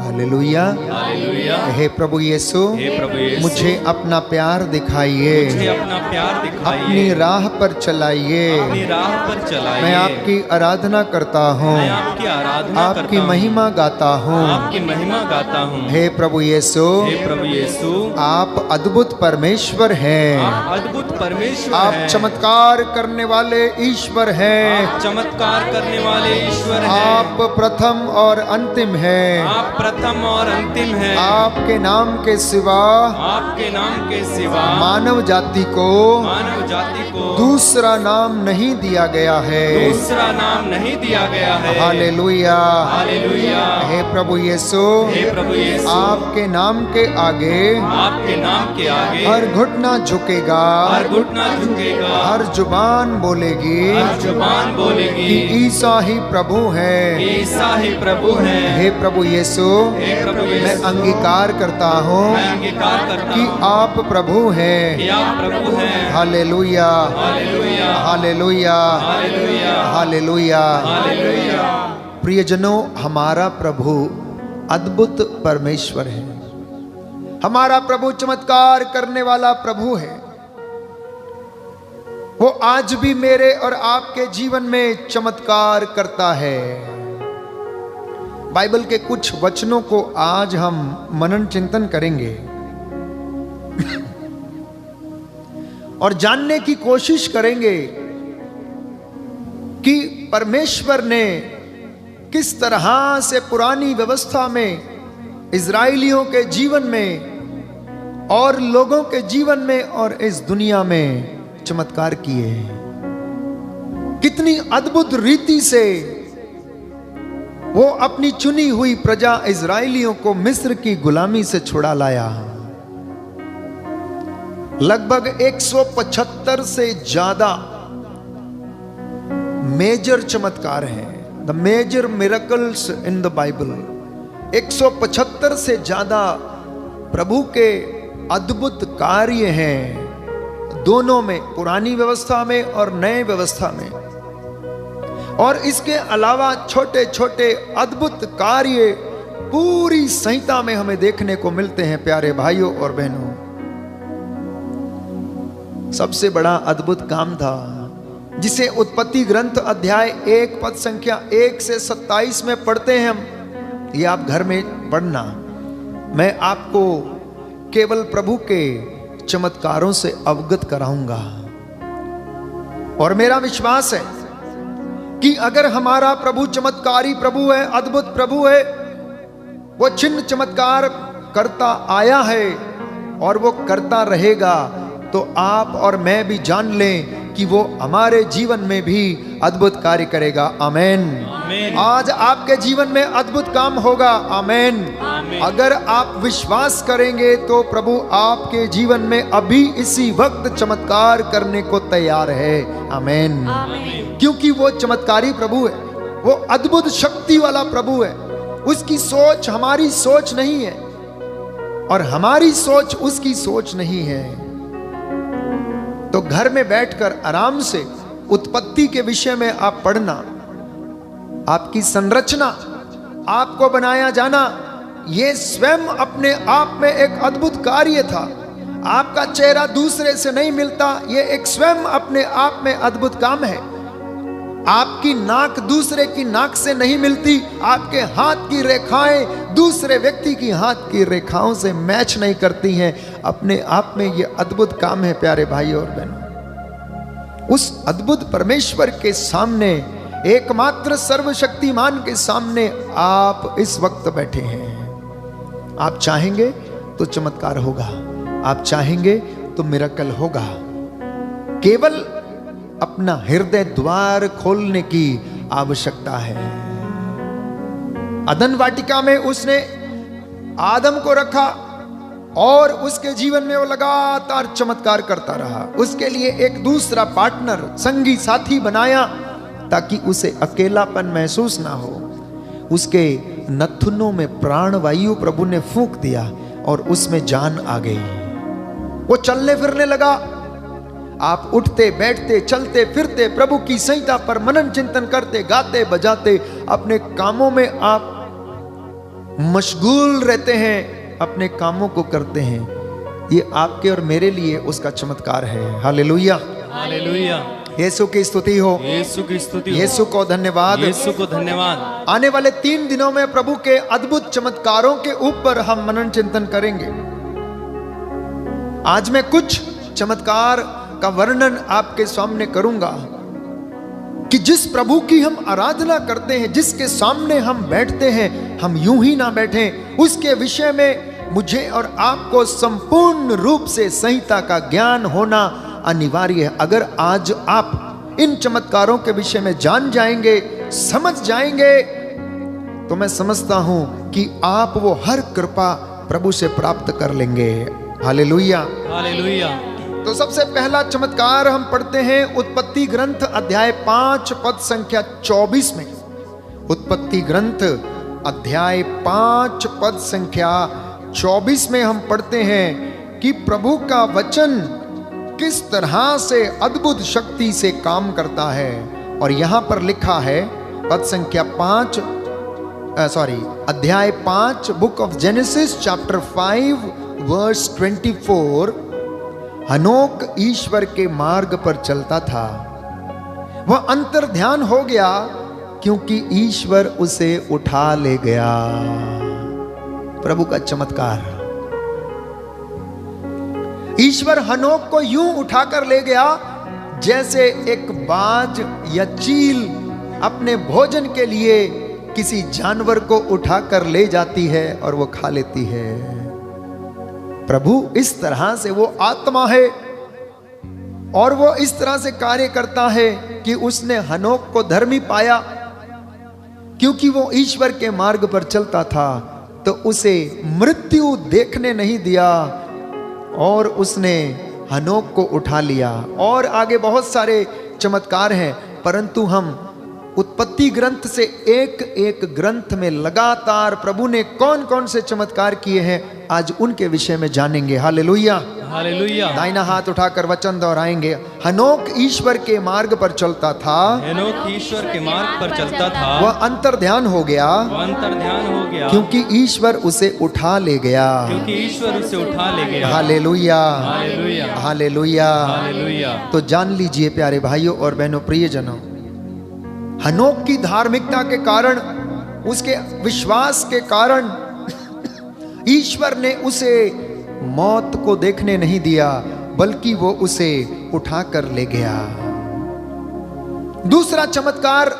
Hallelujah, hallelujah. हे प्रभु यीशु, हे प्रभु यीशु, मुझे अपना प्यार दिखाइए, मुझे अपना प्यार दिखाइए, अपनी राह पर चलाइए। अपनी राह पर चलाइए। मैं आपकी आराधना करता हूँ, मैं आपकी आराधना आपकी करता हूँ, महिमा गाता हूँ। आपकी महिमा गाता हूँ। हे प्रभु यीशु, हे प्रभु यीशु, आप अद्भुत परमेश्वर हैं, आप अद्भुत परमेश्वर आप हैं। चमत्कार करने वाले ईश्वर हैं, आप चमत्कार करने वाले ईश्वर हैं। आप प्रथम और अंतिम हैं। आप प्रथम और अंतिम हैं। आपके नाम के सिवा आपके नाम के सिवा मानव जाति को मानव जाति को दूसरा नाम नहीं दिया गया है। दूसरा नाम नहीं दिया गया है। Hallelujah, hallelujah. हे प्रभु यीशु, हे प्रभु यीशु, आपके नाम के आगे आपके नाम के आगे हर घुटना झुकेगा, हर घुटना झुकेगा, हर जुबान बोलेगी हर जुबान बोलेगी कि ईसा ही प्रभु है। ईसा ही प्रभु है। हे प्रभु यीशु, हे प्रभु मैं यीशु, अंगीकार करता हूँ मैं अंगीकार करता कि हूँ आप प्रभु हैं। कि आप प्रभु हैं। Hallelujah, hallelujah, hallelujah, hallelujah, hallelujah. Hallelujah. प्रियजनों, हमारा प्रभु अद्भुत परमेश्वर है। हमारा प्रभु चमत्कार करने वाला प्रभु है। वो आज भी मेरे और आपके जीवन में चमत्कार करता है। बाइबल के कुछ वचनों को आज हम मनन चिंतन करेंगे और जानने की कोशिश करेंगे कि परमेश्वर ने किस तरह से पुरानी व्यवस्था में इजराइलियों के जीवन में और लोगों के जीवन में और इस दुनिया में चमत्कार किए हैं। कितनी अद्भुत रीति से वो अपनी चुनी हुई प्रजा इजराइलियों को मिस्र की गुलामी से छुड़ा लाया। लगभग 175 से ज्यादा मेजर चमत्कार हैं, the major miracles in the Bible. 175 से ज्यादा प्रभु के अद्भुत कार्य हैं, दोनों में, पुरानी व्यवस्था में और नए व्यवस्था में। और इसके अलावा छोटे छोटे अद्भुत कार्य पूरी संहिता में हमें देखने को मिलते हैं। प्यारे भाइयों और बहनों, सबसे बड़ा अद्भुत काम था जिसे उत्पत्ति ग्रंथ अध्याय 1 पद संख्या 1 से 27 में पढ़ते हैं हम, ये आप घर में पढ़ना। मैं आपको केवल प्रभु के चमत्कारों से अवगत कराऊंगा। और मेरा विश्वास है कि अगर हमारा प्रभु चमत्कारी प्रभु है, अद्भुत प्रभु है, वो चिन्ह चमत्कार करता आया है और वो करता रहेगा, तो आप और मैं भी जान लें कि वो हमारे जीवन में भी अद्भुत कार्य करेगा। आमेन। आज आपके जीवन में अद्भुत काम होगा। आमेन। अगर आप विश्वास करेंगे तो प्रभु आपके जीवन में अभी इसी वक्त चमत्कार करने को तैयार है। आमेन। क्योंकि वो चमत्कारी प्रभु है, वो अद्भुत शक्ति वाला प्रभु है। उसकी सोच हमारी सोच नहीं है और हमारी सोच उसकी सोच नहीं है। तो घर में बैठकर आराम से उत्पत्ति के विषय में आप पढ़ना। आपकी संरचना, आपको बनाया जाना, ये स्वयं अपने आप में एक अद्भुत कार्य था। आपका चेहरा दूसरे से नहीं मिलता, ये एक स्वयं अपने आप में अद्भुत काम है। आपकी नाक दूसरे की नाक से नहीं मिलती, आपके हाथ की रेखाएं दूसरे व्यक्ति की हाथ की रेखाओं से मैच नहीं करती हैं। अपने आप में यह अद्भुत काम है प्यारे भाई और बहनों। उस अद्भुत परमेश्वर के सामने, एकमात्र सर्वशक्तिमान के सामने आप इस वक्त बैठे हैं। आप चाहेंगे तो चमत्कार होगा, आप चाहेंगे तो मिरेकल होगा। केवल अपना हृदय द्वार खोलने की आवश्यकता है। अदन वाटिका में उसने आदम को रखा और उसके जीवन में वो लगातार चमत्कार करता रहा। उसके लिए एक दूसरा पार्टनर, संगी साथी बनाया ताकि उसे अकेलापन महसूस ना हो। उसके नथुनों में प्राणवायु प्रभु ने फूंक दिया और उसमें जान आ गई। वो चलने फिरने लगा। आप उठते बैठते चलते फिरते प्रभु की संहिता पर मनन चिंतन करते, गाते बजाते अपने कामों में आप मशगूल रहते हैं, अपने कामों को करते हैं। ये आपके और मेरे लिए उसका चमत्कार है। Hallelujah, hallelujah. यीशु की स्तुति हो, यीशु की स्तुति हो, यीशु को धन्यवाद, यीशु को धन्यवाद। आने वाले 3 दिनों में प्रभु के अद्भुत चमत्कारों के ऊपर हम मनन चिंतन करेंगे। आज मैं कुछ चमत्कार का वर्णन आपके सामने करूंगा कि जिस प्रभु की हम आराधना करते हैं, जिसके सामने हम बैठते हैं, हम यूं ही ना बैठें। उसके विषय में मुझे और आपको संपूर्ण रूप से संहिता का ज्ञान होना अनिवार्य है। अगर आज आप इन चमत्कारों के विषय में जान जाएंगे, समझ जाएंगे, तो मैं समझता हूं कि आप वो हर कृपा प्रभु से प्राप्त कर लेंगे। Hallelujah, hallelujah. तो सबसे पहला चमत्कार हम पढ़ते हैं उत्पत्ति ग्रंथ अध्याय 5 पद संख्या 24 में। उत्पत्ति ग्रंथ अध्याय 5 पद संख्या 24 में हम पढ़ते हैं कि प्रभु का वचन किस तरह से अद्भुत शक्ति से काम करता है। और यहां पर लिखा है पद संख्या 5 अध्याय 5 book of Genesis chapter 5 verse 24। हनोक ईश्वर के मार्ग पर चलता था। वह अंतर्ध्यान हो गया क्योंकि ईश्वर उसे उठा ले गया। प्रभु का चमत्कार। ईश्वर हनोक को यूं उठाकर ले गया जैसे एक बाज या चील अपने भोजन के लिए किसी जानवर को उठाकर ले जाती है और वो खा लेती है। प्रभु इस तरह से वो आत्मा है और वो इस तरह से कार्य करता है कि उसने हनोक को धर्मी पाया क्योंकि वो ईश्वर के मार्ग पर चलता था, तो उसे मृत्यु देखने नहीं दिया और उसने हनोक को उठा लिया। और आगे बहुत सारे चमत्कार हैं, परंतु हम उत्पत्ति ग्रंथ से एक एक ग्रंथ में लगातार प्रभु ने कौन कौन से चमत्कार किए हैं, आज उनके विषय में जानेंगे। Hallelujah, hallelujah. दाहिना हाथ उठाकर वचन दोहराएंगे। हनोक ईश्वर के मार्ग पर चलता था। हनोक ईश्वर के मार्ग पर चलता था। वह अंतर्ध्यान हो गया। वह अंतर्ध्यान हो गया क्योंकि ईश्वर उसे उठा ले गया। क्योंकि ईश्वर उसे उठा ले गया। Hallelujah, hallelujah, hallelujah, hallelujah. तो जान लीजिए प्यारे भाइयों और बहनों, प्रियजनों, हनोक की धार्मिकता के कारण उसके विश्वास के कारण ईश्वर ने उसे मौत को देखने नहीं दिया, बल्कि वो उसे उठाकर ले गया। दूसरा चमत्कार,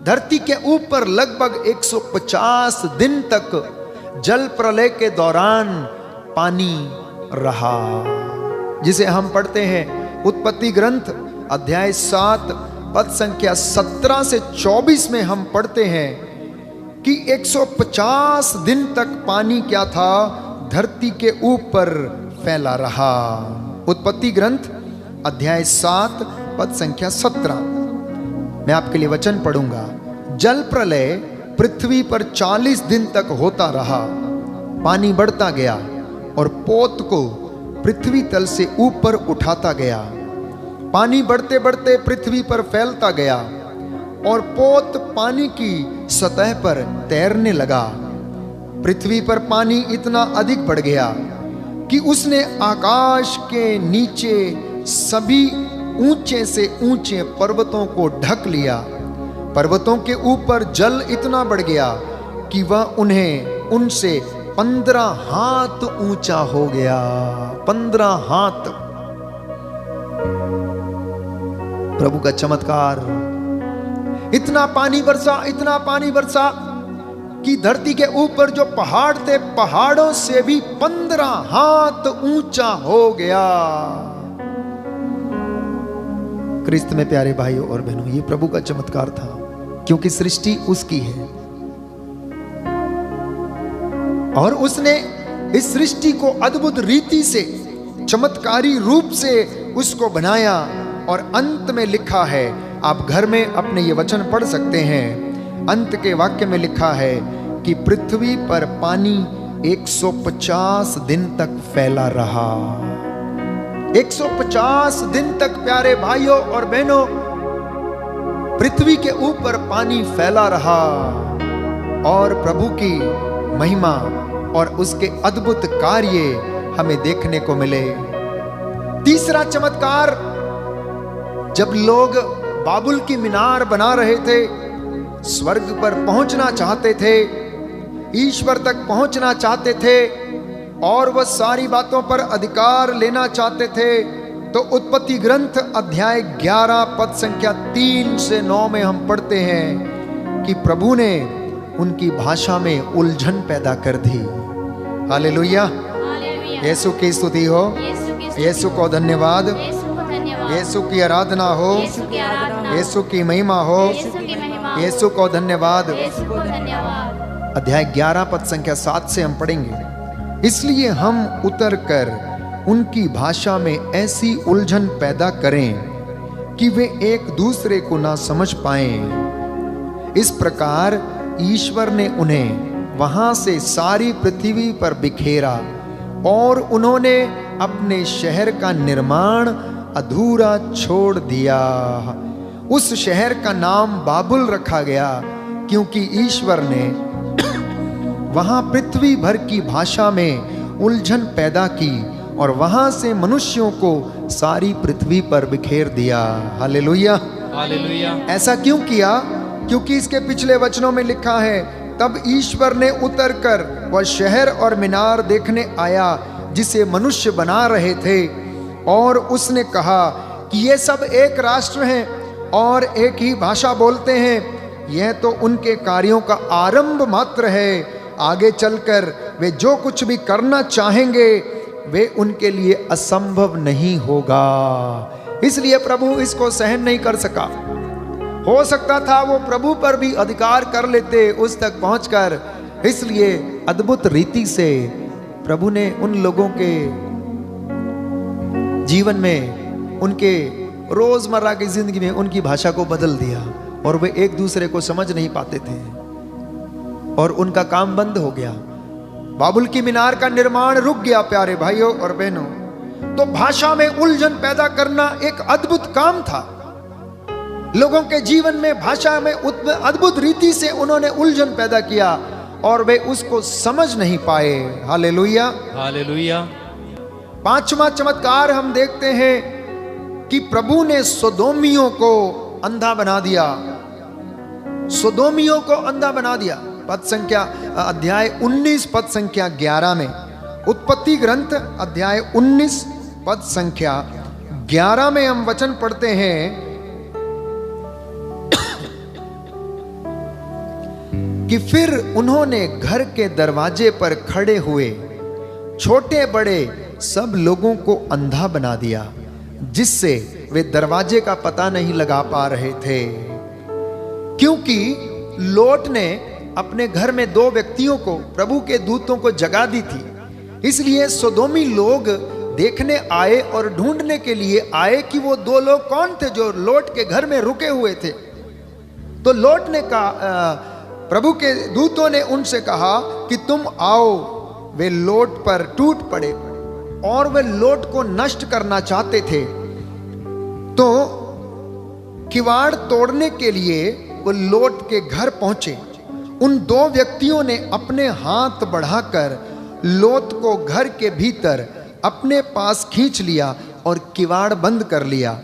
धरती के ऊपर लगभग 150 दिन तक जल प्रलय के दौरान पानी रहा, जिसे हम पढ़ते हैं उत्पत्ति ग्रंथ अध्याय 7 पद संख्या 17 से 24 में हम पढ़ते हैं कि 150 दिन तक पानी क्या था, धरती के ऊपर फैला रहा। उत्पत्ति ग्रंथ अध्याय 7 पद संख्या 17, मैं आपके लिए वचन पढ़ूंगा। जल प्रलय पृथ्वी पर 40 दिन तक होता रहा, पानी बढ़ता गया और पोत को पृथ्वी तल से ऊपर उठाता गया। पानी बढ़ते बढ़ते पृथ्वी पर फैलता गया और पोत पानी की सतह पर तैरने लगा। पृथ्वी पर पानी इतना अधिक बढ़ गया कि उसने आकाश के नीचे सभी ऊंचे से ऊंचे पर्वतों को ढक लिया। पर्वतों के ऊपर जल इतना बढ़ गया कि वह उनसे 15 हाथ ऊंचा हो गया। 15 हाथ। प्रभु का चमत्कार। इतना पानी बरसा, इतना पानी बरसा कि धरती के ऊपर जो पहाड़ थे, पहाड़ों से भी 15 हाथ ऊंचा हो गया। क्रिस्त में प्यारे भाइयों और बहनों, ये प्रभु का चमत्कार था, क्योंकि सृष्टि उसकी है और उसने इस सृष्टि को अद्भुत रीति से, चमत्कारी रूप से उसको बनाया। और अंत में लिखा है, आप घर में अपने ये वचन पढ़ सकते हैं। अंत के वाक्य में लिखा है कि पृथ्वी पर पानी 150 दिन तक फैला रहा। 150 दिन तक प्यारे भाइयों और बहनों, पृथ्वी के ऊपर पानी फैला रहा और प्रभु की महिमा और उसके अद्भुत कार्य हमें देखने को मिले। तीसरा चमत्कार, जब लोग बाबुल की मीनार बना रहे थे, स्वर्ग पर पहुंचना चाहते थे, ईश्वर तक पहुंचना चाहते थे और वह सारी बातों पर अधिकार लेना चाहते थे, तो उत्पत्ति ग्रंथ अध्याय 11 पद संख्या 3 से 9 में हम पढ़ते हैं कि प्रभु ने उनकी भाषा में उलझन पैदा कर दी। हालेलुया, यीशु की स्तुति हो, यीशु को धन्यवाद, यीशु की आराधना हो, यीशु की महिमा हो, यीशु को धन्यवाद। अध्याय 11 पद संख्या 7 से हम पढ़ेंगे। इसलिए हम उतर कर उनकी भाषा में ऐसी उलझन पैदा करें कि वे एक दूसरे को ना समझ पाएं। इस प्रकार ईश्वर ने उन्हें वहां से सारी पृथ्वी पर बिखेरा और उन्होंने अपने शहर का निर्माण अधूरा छोड़ दिया। उस शहर का नाम बाबुल रखा गया, क्योंकि ईश्वर ने वहां पृथ्वी भर की भाषा में उलझन पैदा की और वहां से मनुष्यों को सारी पृथ्वी पर बिखेर दिया। Hallelujah, hallelujah. ऐसा क्यों किया? क्योंकि इसके पिछले वचनों में लिखा है, तब ईश्वर ने उतरकर वह शहर और मीनार देखने आया जिसे मनुष्य बना रहे थे, और उसने कहा कि ये सब एक राष्ट्र हैं और एक ही भाषा बोलते हैं। यह तो उनके कार्यों का आरंभ मात्र है, आगे चलकर वे जो कुछ भी करना चाहेंगे वे उनके लिए असंभव नहीं होगा। इसलिए प्रभु इसको सहन नहीं कर सका। हो सकता था वो प्रभु पर भी अधिकार कर लेते उस तक पहुंचकर। इसलिए अद्भुत रीति से प्रभु ने उन लोगों के जीवन में, उनके रोजमर्रा की जिंदगी में उनकी भाषा को बदल दिया और वे एक दूसरे को समझ नहीं पाते थे और उनका काम बंद हो गया। बाबुल की मीनार का निर्माण रुक गया। प्यारे भाइयों और बहनों, तो भाषा में उलझन पैदा करना एक अद्भुत काम था। लोगों के जीवन में भाषा में अद्भुत रीति से उन्होंने उलझन पैदा किया और वे उसको समझ नहीं पाए। Hallelujah, hallelujah. पांचवा चमत्कार हम देखते हैं कि प्रभु ने सोदोमियों को अंधा बना दिया। सोदोमियों को अंधा बना दिया। पद संख्या अध्याय 19 पद संख्या 11 में, उत्पत्ति ग्रंथ अध्याय 19 पद संख्या 11 में हम वचन पढ़ते हैं कि फिर उन्होंने घर के दरवाजे पर खड़े हुए छोटे बड़े सब लोगों को अंधा बना दिया, जिससे वे दरवाजे का पता नहीं लगा पा रहे थे। क्योंकि लोट ने अपने घर में 2 व्यक्तियों को, प्रभु के दूतों को जगा दी थी, इसलिए सोदोमी लोग देखने आए और ढूंढने के लिए आए कि वो 2 लोग कौन थे जो लोट के घर में रुके हुए थे। तो लोट ने कहा, प्रभु के दूतों ने उनसे कहा कि तुम आओ। वे लोट पर टूट पड़े और वे लोट को नष्ट करना चाहते थे। तो किवाड़ तोड़ने के लिए वो लोट के घर पहुंचे। उन 2 व्यक्तियों ने अपने हाथ बढ़ाकर लोट को घर के भीतर अपने पास खींच लिया और किवाड़ बंद कर लिया।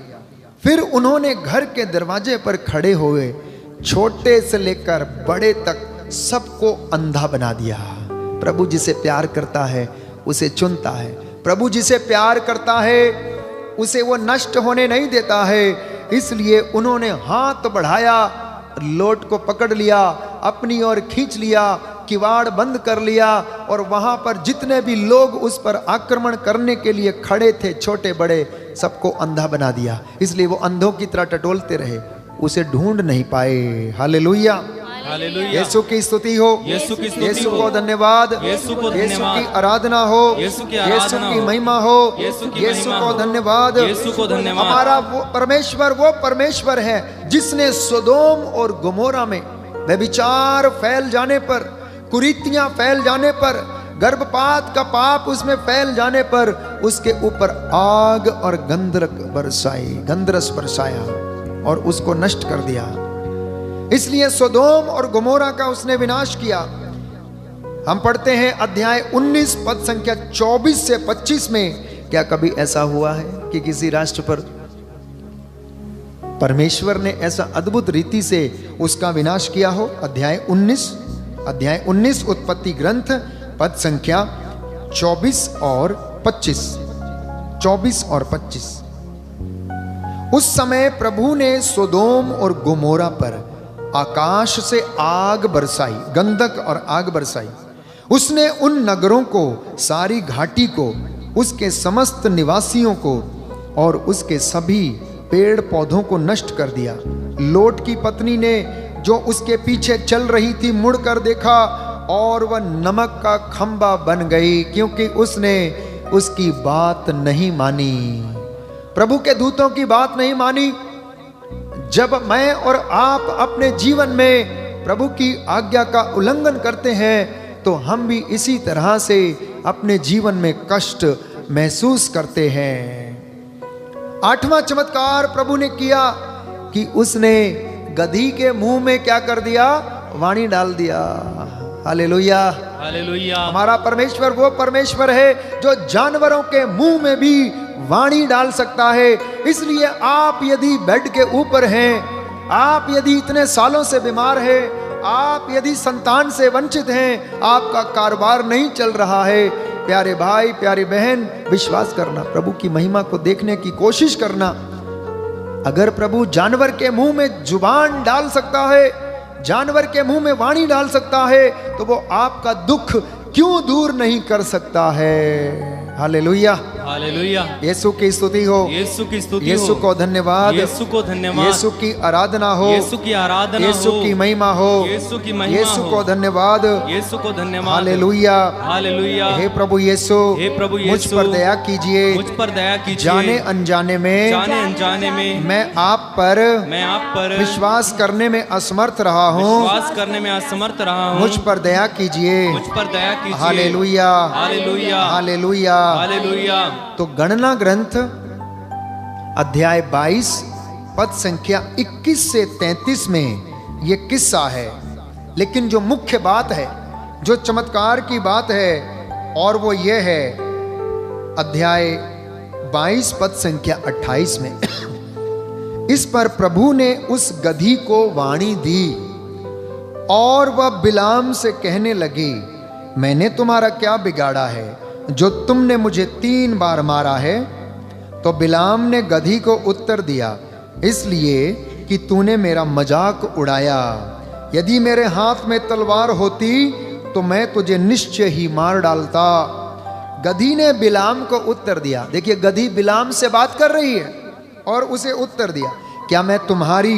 फिर उन्होंने घर के दरवाजे पर खड़े हुए छोटे से लेकर बड़े तक सबको अंधा बना दिया। प्रभु जिसे प्यार करता है उसे चुनता है। प्रभु जिसे प्यार करता है उसे वो नष्ट होने नहीं देता है। इसलिए उन्होंने हाथ बढ़ाया, लोट को पकड़ लिया, अपनी ओर खींच लिया, किवाड़ बंद कर लिया और वहां पर जितने भी लोग उस पर आक्रमण करने के लिए खड़े थे, छोटे बड़े, सबको अंधा बना दिया। इसलिए वो अंधों की तरह टटोलते रहे, उसे ढूंढ नहीं पाए। Hallelujah, hallelujah. यीशु की स्तुति हो, यीशु की स्तुति यीशु हो, को धन्यवाद, यीशु को यीशु धन्यवाद, की आराधना हो, यीशु की यीशु आराधना की हो, महिमा हो, यीशु की यीशु महिमा को हो, धन्यवाद, यीशु को धन्यवाद। हमारा वो परमेश्वर है जिसने सोदोम और गोमोरा में व्यभिचार फैल जाने पर, कुरीतियां फैल जाने पर, गर्भपात का पाप उसमें फैल जाने पर उसके ऊपर आग और गंधरस बरसाया और उसको नष्ट कर दिया। इसलिए सोदोम और गोमोरा का उसने विनाश किया। हम पढ़ते हैं अध्याय 19 पद संख्या 24 से 25 में, क्या कभी ऐसा हुआ है कि किसी राष्ट्र पर परमेश्वर ने ऐसा अद्भुत रीति से उसका विनाश किया हो? अध्याय 19 उत्पत्ति ग्रंथ पद संख्या 24 और 25। 24 और 25। उस समय प्रभु ने सोदोम और गोमोरा पर आकाश से आग बरसाई, गंधक और आग बरसाई। उसने उन नगरों को, सारी घाटी को, उसके समस्त निवासियों को और उसके सभी पेड़ पौधों को नष्ट कर दिया। लोट की पत्नी ने जो उसके पीछे चल रही थी मुड़कर देखा और वह नमक का खंबा बन गई, क्योंकि उसने उसकी बात नहीं मानी, प्रभु के दूतों की बात नहीं मानी। जब मैं और आप अपने जीवन में प्रभु की आज्ञा का उल्लंघन करते हैं तो हम भी इसी तरह से अपने जीवन में कष्ट महसूस करते हैं। 8वां चमत्कार प्रभु ने किया कि उसने गधी के मुंह में क्या कर दिया? वाणी डाल दिया। Hallelujah, hallelujah. हमारा परमेश्वर वो परमेश्वर है जो जानवरों के मुंह में भी वाणी डाल सकता है। इसलिए आप यदि बेड के ऊपर हैं, आप यदि इतने सालों से बीमार हैं, आप यदि संतान से वंचित हैं, आपका कारोबार नहीं चल रहा है, प्यारे भाई प्यारी बहन, विश्वास करना, प्रभु की महिमा को देखने की कोशिश करना। अगर प्रभु जानवर के मुंह में जुबान डाल सकता है, जानवर के मुंह में वाणी डाल सकता है, तो वो आपका दुख क्यों दूर नहीं कर सकता है? Hallelujah, hallelujah. यीशु की स्तुति हो, यीशु की स्तुति हो, यीशु को धन्यवाद, यीशु को धन्यवाद, यीशु की आराधना हो, यीशु की आराधना यीशु हो, की महिमा हो, यीशु की महिमा यीशु हो, को धन्यवाद, यीशु को धन्यवाद। Hallelujah, hallelujah. हे प्रभु यीशु, हे प्रभु मुझ यीशु, पर दया कीजिए, मुझ पर दया कीजिए। जाने अनजाने में, जाने अनजाने में मैं आप पर विश्वास करने में असमर्थ रहा हूँ, विश्वास करने में असमर्थ रहा हूँ। मुझ पर दया कीजिए, मुझ पर दया कीजिए। Hallelujah, hallelujah, hallelujah, hallelujah. तो गणना ग्रंथ अध्याय 22 पद संख्या 21 से 33 में यह किस्सा है। लेकिन जो मुख्य बात है, जो चमत्कार की बात है, और वो ये है अध्याय 22 पद संख्या 28 में। इस पर प्रभु ने उस गधी को वाणी दी। और वह बिलाम से कहने लगी, मैंने तुम्हारा क्या बिगाड़ा है जो तुमने मुझे 3 बार मारा है? तो बिलाम ने गधी को उत्तर दिया, इसलिए कि तूने मेरा मजाक उड़ाया। यदि मेरे हाथ में तलवार होती तो मैं तुझे निश्चय ही मार डालता। गधी ने बिलाम को उत्तर दिया। देखिए, गधी बिलाम से बात कर रही है और उसे उत्तर दिया, क्या मैं तुम्हारी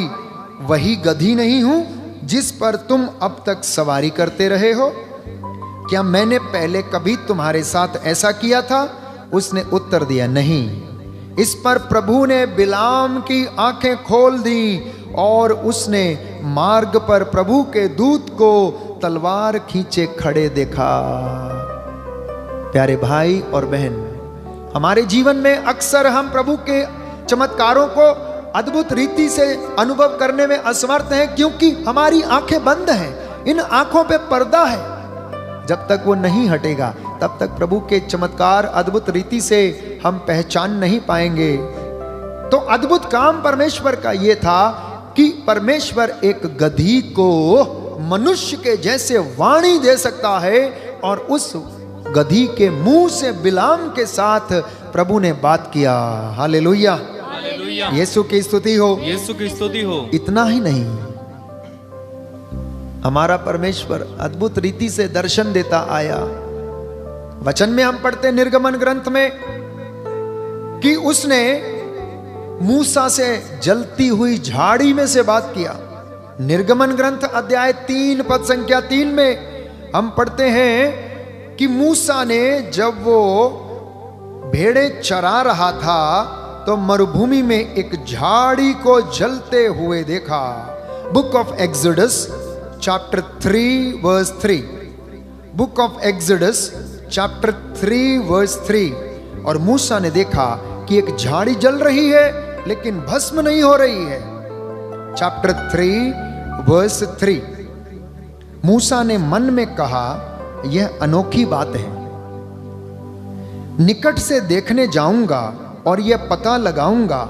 वही गधी नहीं हूं जिस पर तुम अब तक सवारी करते रहे हो? क्या मैंने पहले कभी तुम्हारे साथ ऐसा किया था? उसने उत्तर दिया, नहीं। इस पर प्रभु ने बिलाम की आंखें खोल दी और उसने मार्ग पर प्रभु के दूत को तलवार खींचे खड़े देखा। प्यारे भाई और बहन, हमारे जीवन में अक्सर हम प्रभु के चमत्कारों को अद्भुत रीति से अनुभव करने में असमर्थ हैं, क्योंकि हमारी आंखें बंद हैं। इन आंखों पे पर्दा है। जब तक वो नहीं हटेगा तब तक प्रभु के चमत्कार अद्भुत रीति से हम पहचान नहीं पाएंगे। तो अद्भुत काम परमेश्वर का ये था कि परमेश्वर एक गधी को मनुष्य के जैसे वाणी दे सकता है, और उस गधी के मुंह से बिलाम के साथ प्रभु ने बात किया। Hallelujah, hallelujah. यीशु की स्तुति हो, यीशु की स्तुति हो। इतना ही नहीं, हमारा परमेश्वर अद्भुत रीति से दर्शन देता आया। वचन में हम पढ़ते निर्गमन ग्रंथ में कि उसने मूसा से जलती हुई झाड़ी में से बात किया। निर्गमन ग्रंथ अध्याय 3 पद संख्या 3 में हम पढ़ते हैं कि मूसा ने जब वो भेड़े चरा रहा था तो मरुभूमि में एक झाड़ी को जलते हुए देखा। Book of Exodus chapter 3 verse 3। Book of Exodus chapter 3 verse 3। और मूसा ने देखा कि एक झाड़ी जल रही है लेकिन भस्म नहीं हो रही है। Chapter 3 verse 3। मूसा ने मन में कहा, यह अनोखी बात है। निकट से देखने जाऊंगा और यह पता लगाऊंगा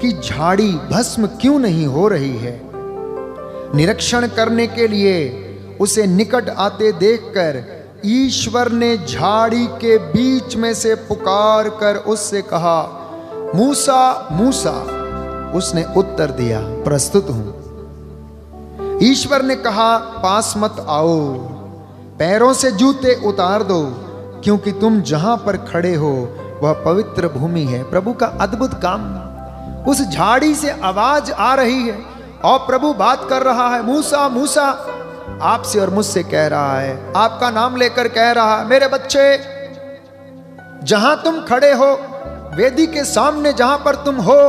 कि झाड़ी भस्म क्यों नहीं हो रही है। निरीक्षण करने के लिए उसे निकट आते देखकर ईश्वर ने झाड़ी के बीच में से पुकार कर उससे कहा, मूसा मूसा। उसने उत्तर दिया, प्रस्तुत हूं। ईश्वर ने कहा, पास मत आओ, पैरों से जूते उतार दो, क्योंकि तुम जहां पर खड़े हो वह पवित्र भूमि है। प्रभु का अद्भुत काम। उस झाड़ी से आवाज आ रही है और प्रभु बात कर रहा है, मूसा मूसा। आपसे और मुझसे कह रहा है, आपका नाम लेकर कह रहा है, मेरे बच्चे, जहां तुम खड़े हो, वेदी के सामने जहां पर तुम हो,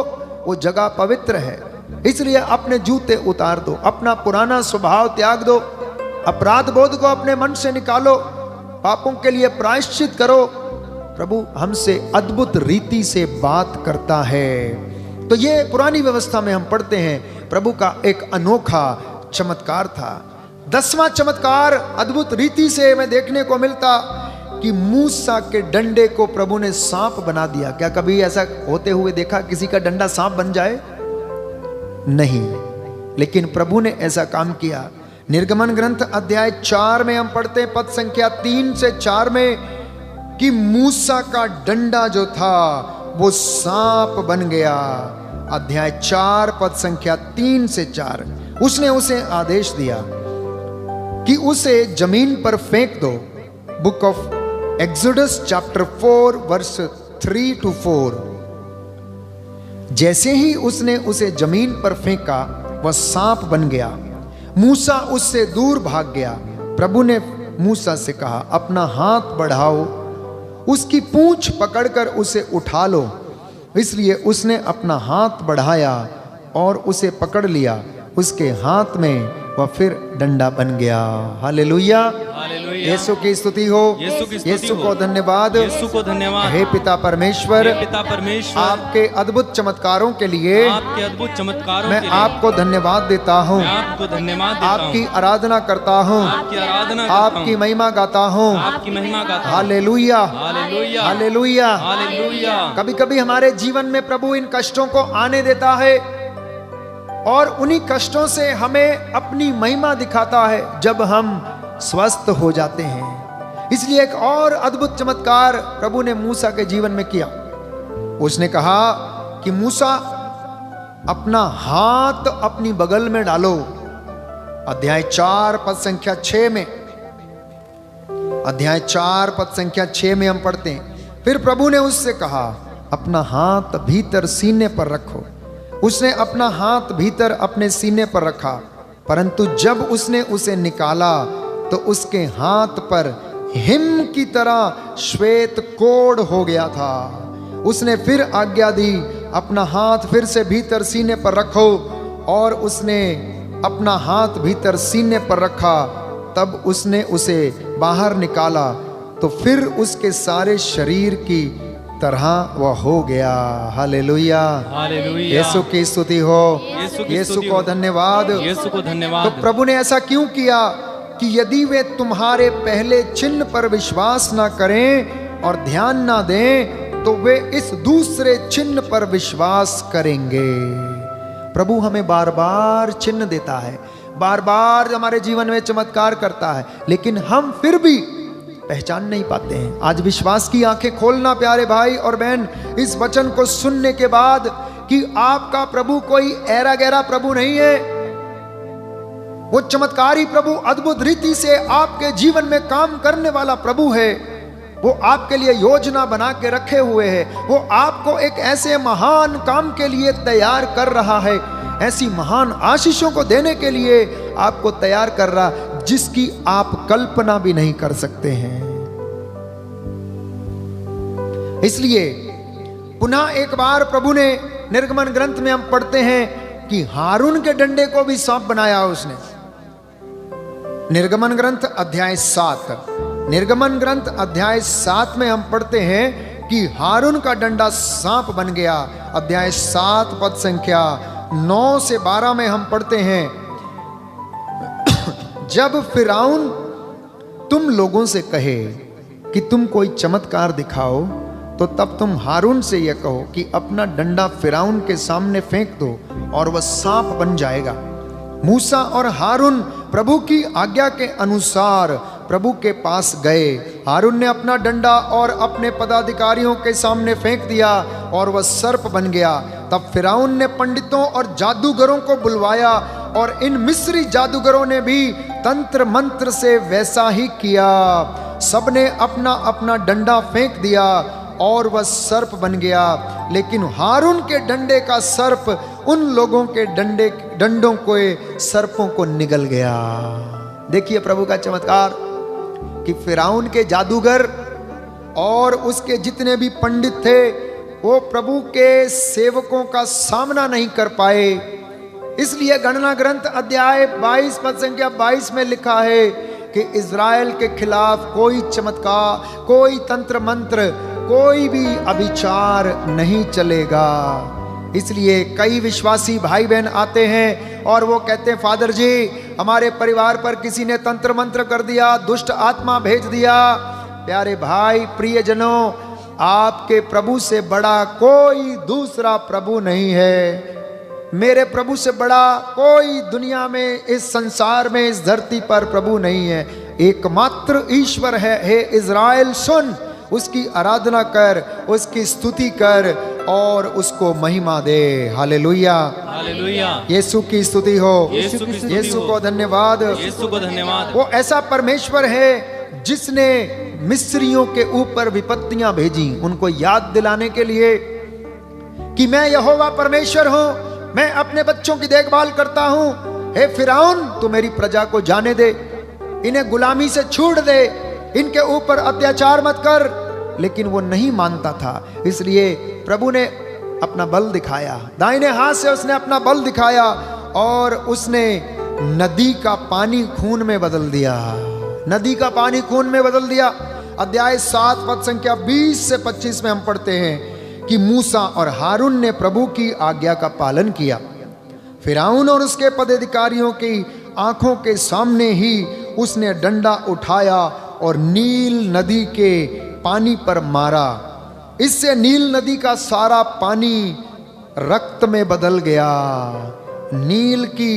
वो जगह पवित्र है। इसलिए अपने जूते उतार दो, अपना पुराना स्वभाव त्याग दो, अपराध बोध को अपने मन से निकालो, पापों के लिए प्रायश्चित करो। प्रभु हमसे अद्भुत रीति से बात करता है। तो ये पुरानी व्यवस्था में हम पढ़ते हैं, प्रभु का एक अनोखा चमत्कार था। 10वां चमत्कार अद्भुत रीति से हमें देखने को मिलता कि मूसा के डंडे को प्रभु ने सांप बना दिया। क्या कभी ऐसा होते हुए देखा किसी का डंडा सांप बन जाए? नहीं, लेकिन प्रभु ने ऐसा काम किया। निर्गमन ग्रंथ अध्याय 4 में हम पढ़ते हैं पद संख्या 3 से 4 में कि मूसा का डंडा जो था वो सांप बन गया। अध्याय 4 पद संख्या 3 से 4। उसने उसे आदेश दिया कि उसे जमीन पर फेंक दो। Book of Exodus chapter 4 verse 3 to 4। जैसे ही उसने उसे जमीन पर फेंका, वह सांप बन गया। मूसा उससे दूर भाग गया। प्रभु ने मूसा से कहा, अपना हाथ बढ़ाओ, उसकी पूंछ पकड़कर उसे उठा लो। इसलिए उसने अपना हाथ बढ़ाया और उसे पकड़ लिया। उसके हाथ में वह फिर डंडा बन गया। Hallelujah, hallelujah. यीशु की स्तुति हो, यीशु की स्तुति यीशु हो। को धन्यवाद, यीशु को धन्यवाद। हे पिता परमेश्वर, हे पिता परमेश्वर, आपके अद्भुत चमत्कारों के लिए आपके अद्भुत चमत्कारों मैं के लिए आपको धन्यवाद देता हूँ, मैं आपको धन्यवाद देता हूँ, आपकी आराधना करता हूँ, आपकी आराधना करता आपकी हूँ, महिमा गाता हूँ। आपकी महिमा गाता हूँ। Hallelujah, hallelujah, hallelujah. हालेलुया। कभी कभी हमारे जीवन में प्रभु इन कष्टों को आने देता है और उन्हीं कष्टों से हमें अपनी महिमा दिखाता है जब हम स्वस्थ हो जाते हैं। इसलिए एक और अद्भुत चमत्कार प्रभु ने मूसा के जीवन में किया। उसने कहा कि मूसा अपना हाथ अपनी बगल में डालो। अध्याय 4 पद संख्या 6 में, अध्याय 4 पद संख्या 6 में हम पढ़ते हैं, फिर प्रभु ने उससे कहा अपना हाथ भीतर सीने पर रखो। उसने अपना हाथ भीतर अपने सीने पर रखा, परंतु जब उसने उसे निकाला तो उसके हाथ पर हिम की तरह श्वेत कोढ़ हो गया था। उसने फिर आज्ञा दी, अपना हाथ फिर से भीतर सीने पर रखो, और उसने अपना हाथ भीतर सीने पर रखा। तब उसने उसे बाहर निकाला तो फिर उसके सारे शरीर की तरह वह हो गया। Hallelujah, hallelujah. यीशु की स्तुति हो, यीशु को धन्यवाद, यीशु को धन्यवाद। तो प्रभु ने ऐसा क्यों किया कि यदि वे तुम्हारे पहले चिन्ह पर विश्वास ना करें और ध्यान ना दें तो वे इस दूसरे चिन्ह पर विश्वास करेंगे। प्रभु हमें बार बार चिन्ह देता है, बार बार हमारे जीवन में चमत्कार करता है, लेकिन हम फिर भी पहचान नहीं पाते हैं। आज विश्वास की आंखें खोलना प्यारे भाई और बहन, इस वचन को सुनने के बाद कि आपका प्रभु कोई ऐरा गैरा प्रभु नहीं है। वो चमत्कारी प्रभु अद्भुत रीति से आपके जीवन में काम करने वाला प्रभु है। वो आपके लिए योजना बना के रखे हुए है। वो आपको एक ऐसे महान काम के लिए तैयार कर रहा है, ऐसी महान आशीषों को देने के लिए आपको तैयार कर रहा, जिसकी आप कल्पना भी नहीं कर सकते हैं। इसलिए पुनः एक बार प्रभु ने निर्गमन ग्रंथ में हम पढ़ते हैं कि हारून के डंडे को भी सांप बनाया उसने। निर्गमन ग्रंथ अध्याय 7, निर्गमन ग्रंथ अध्याय 7 में हम पढ़ते हैं कि हारून का डंडा सांप बन गया। अध्याय 7 पद संख्या 9 से 12 में हम पढ़ते हैं, जब फिरौन तुम लोगों से कहे कि तुम कोई चमत्कार दिखाओ, तो तब तुम हारून से यह कहो कि अपना डंडा फिरौन के सामने फेंक दो और वह सांप बन जाएगा। मूसा और हारून प्रभु की आज्ञा के अनुसार प्रभु के पास गए। हारून ने अपना डंडा और अपने पदाधिकारियों के सामने फेंक दिया और वह सर्प बन गया। तब फिरौन ने पंडितों और जादूगरों को बुलवाया, और इन मिस्री जादूगरों ने भी तंत्र मंत्र से वैसा ही किया। सबने अपना अपना डंडा फेंक दिया और वह सर्प बन गया, लेकिन हारून के डंडे का सर्प उन लोगों के डंडों को सर्पों को निगल गया। देखिए प्रभु का चमत्कार कि फिरौन के जादूगर और उसके जितने भी पंडित थे वो प्रभु के सेवकों का सामना नहीं कर पाए। इसलिए गणना ग्रंथ अध्याय 22 पद संख्या 22 में लिखा है कि इज़राइल के खिलाफ कोई चमत्कार, कोई तंत्र मंत्र, कोई भी अभिचार नहीं चलेगा। इसलिए कई विश्वासी भाई बहन आते हैं और वो कहते हैं, फादर जी हमारे परिवार पर किसी ने तंत्र मंत्र कर दिया, दुष्ट आत्मा भेज दिया। प्यारे भाई प्रियजनों, आपके प्रभु से बड़ा कोई दूसरा प्रभु नहीं है। मेरे प्रभु से बड़ा कोई दुनिया में, इस संसार में, इस धरती पर प्रभु नहीं है। एकमात्र ईश्वर है। हे इज़राइल सुन, उसकी आराधना कर, उसकी स्तुति कर और उसको महिमा दे। Hallelujah, hallelujah. यीशु की स्तुति हो, यीशु को धन्यवाद, यीशु को धन्यवाद। वो ऐसा परमेश्वर है जिसने मिस्रियों के ऊपर विपत्तियां भेजी, उनको याद दिलाने के लिए कि मैं यहोवा परमेश्वर हूं, मैं अपने बच्चों की देखभाल करता हूं। हे फिरौन, तू मेरी प्रजा को जाने दे, इन्हें गुलामी से छूट दे, इनके ऊपर अत्याचार मत कर। लेकिन वो नहीं मानता था। इसलिए प्रभु ने अपना बल दिखाया, दाहिने हाथ से उसने अपना बल दिखाया और उसने नदी का पानी खून में बदल दिया। नदी का पानी खून में बदल दिया। अध्याय 7 पद संख्या 20 से 25 में हम पढ़ते हैं कि मूसा और हारून ने प्रभु की आज्ञा का पालन किया। फिरौन और उसके पदाधिकारियों की आंखों के सामने ही उसने डंडा उठाया और नील नदी के पानी पर मारा। इससे नील नदी का सारा पानी रक्त में बदल गया। नील की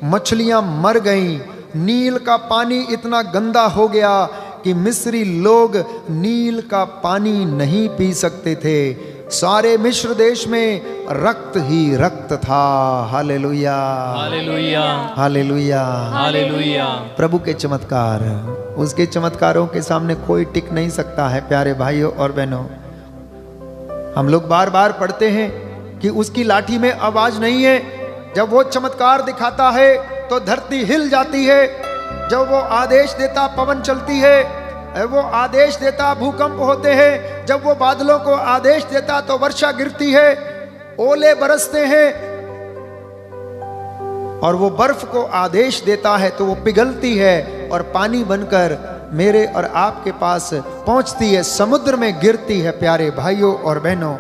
मछलियां मर गईं। नील का पानी इतना गंदा हो गया कि मिस्री लोग नील का पानी नहीं पी सकते थे। सारे मिस्र देश में रक्त ही रक्त था। Hallelujah, hallelujah, hallelujah, hallelujah. प्रभु के चमत्कार, उसके चमत्कारों के सामने कोई टिक नहीं सकता है। प्यारे भाइयों और बहनों, हम लोग बार बार पढ़ते हैं कि उसकी लाठी में आवाज नहीं है। जब वो चमत्कार दिखाता है तो धरती हिल जाती है। जब वो आदेश देता पवन चलती है। वो आदेश देता भूकंप होते हैं। जब वो बादलों को आदेश देता तो वर्षा गिरती है, ओले बरसते हैं। और वो बर्फ को आदेश देता है तो वो पिघलती है और पानी बनकर मेरे और आपके पास पहुंचती है, समुद्र में गिरती है। प्यारे भाइयों और बहनों,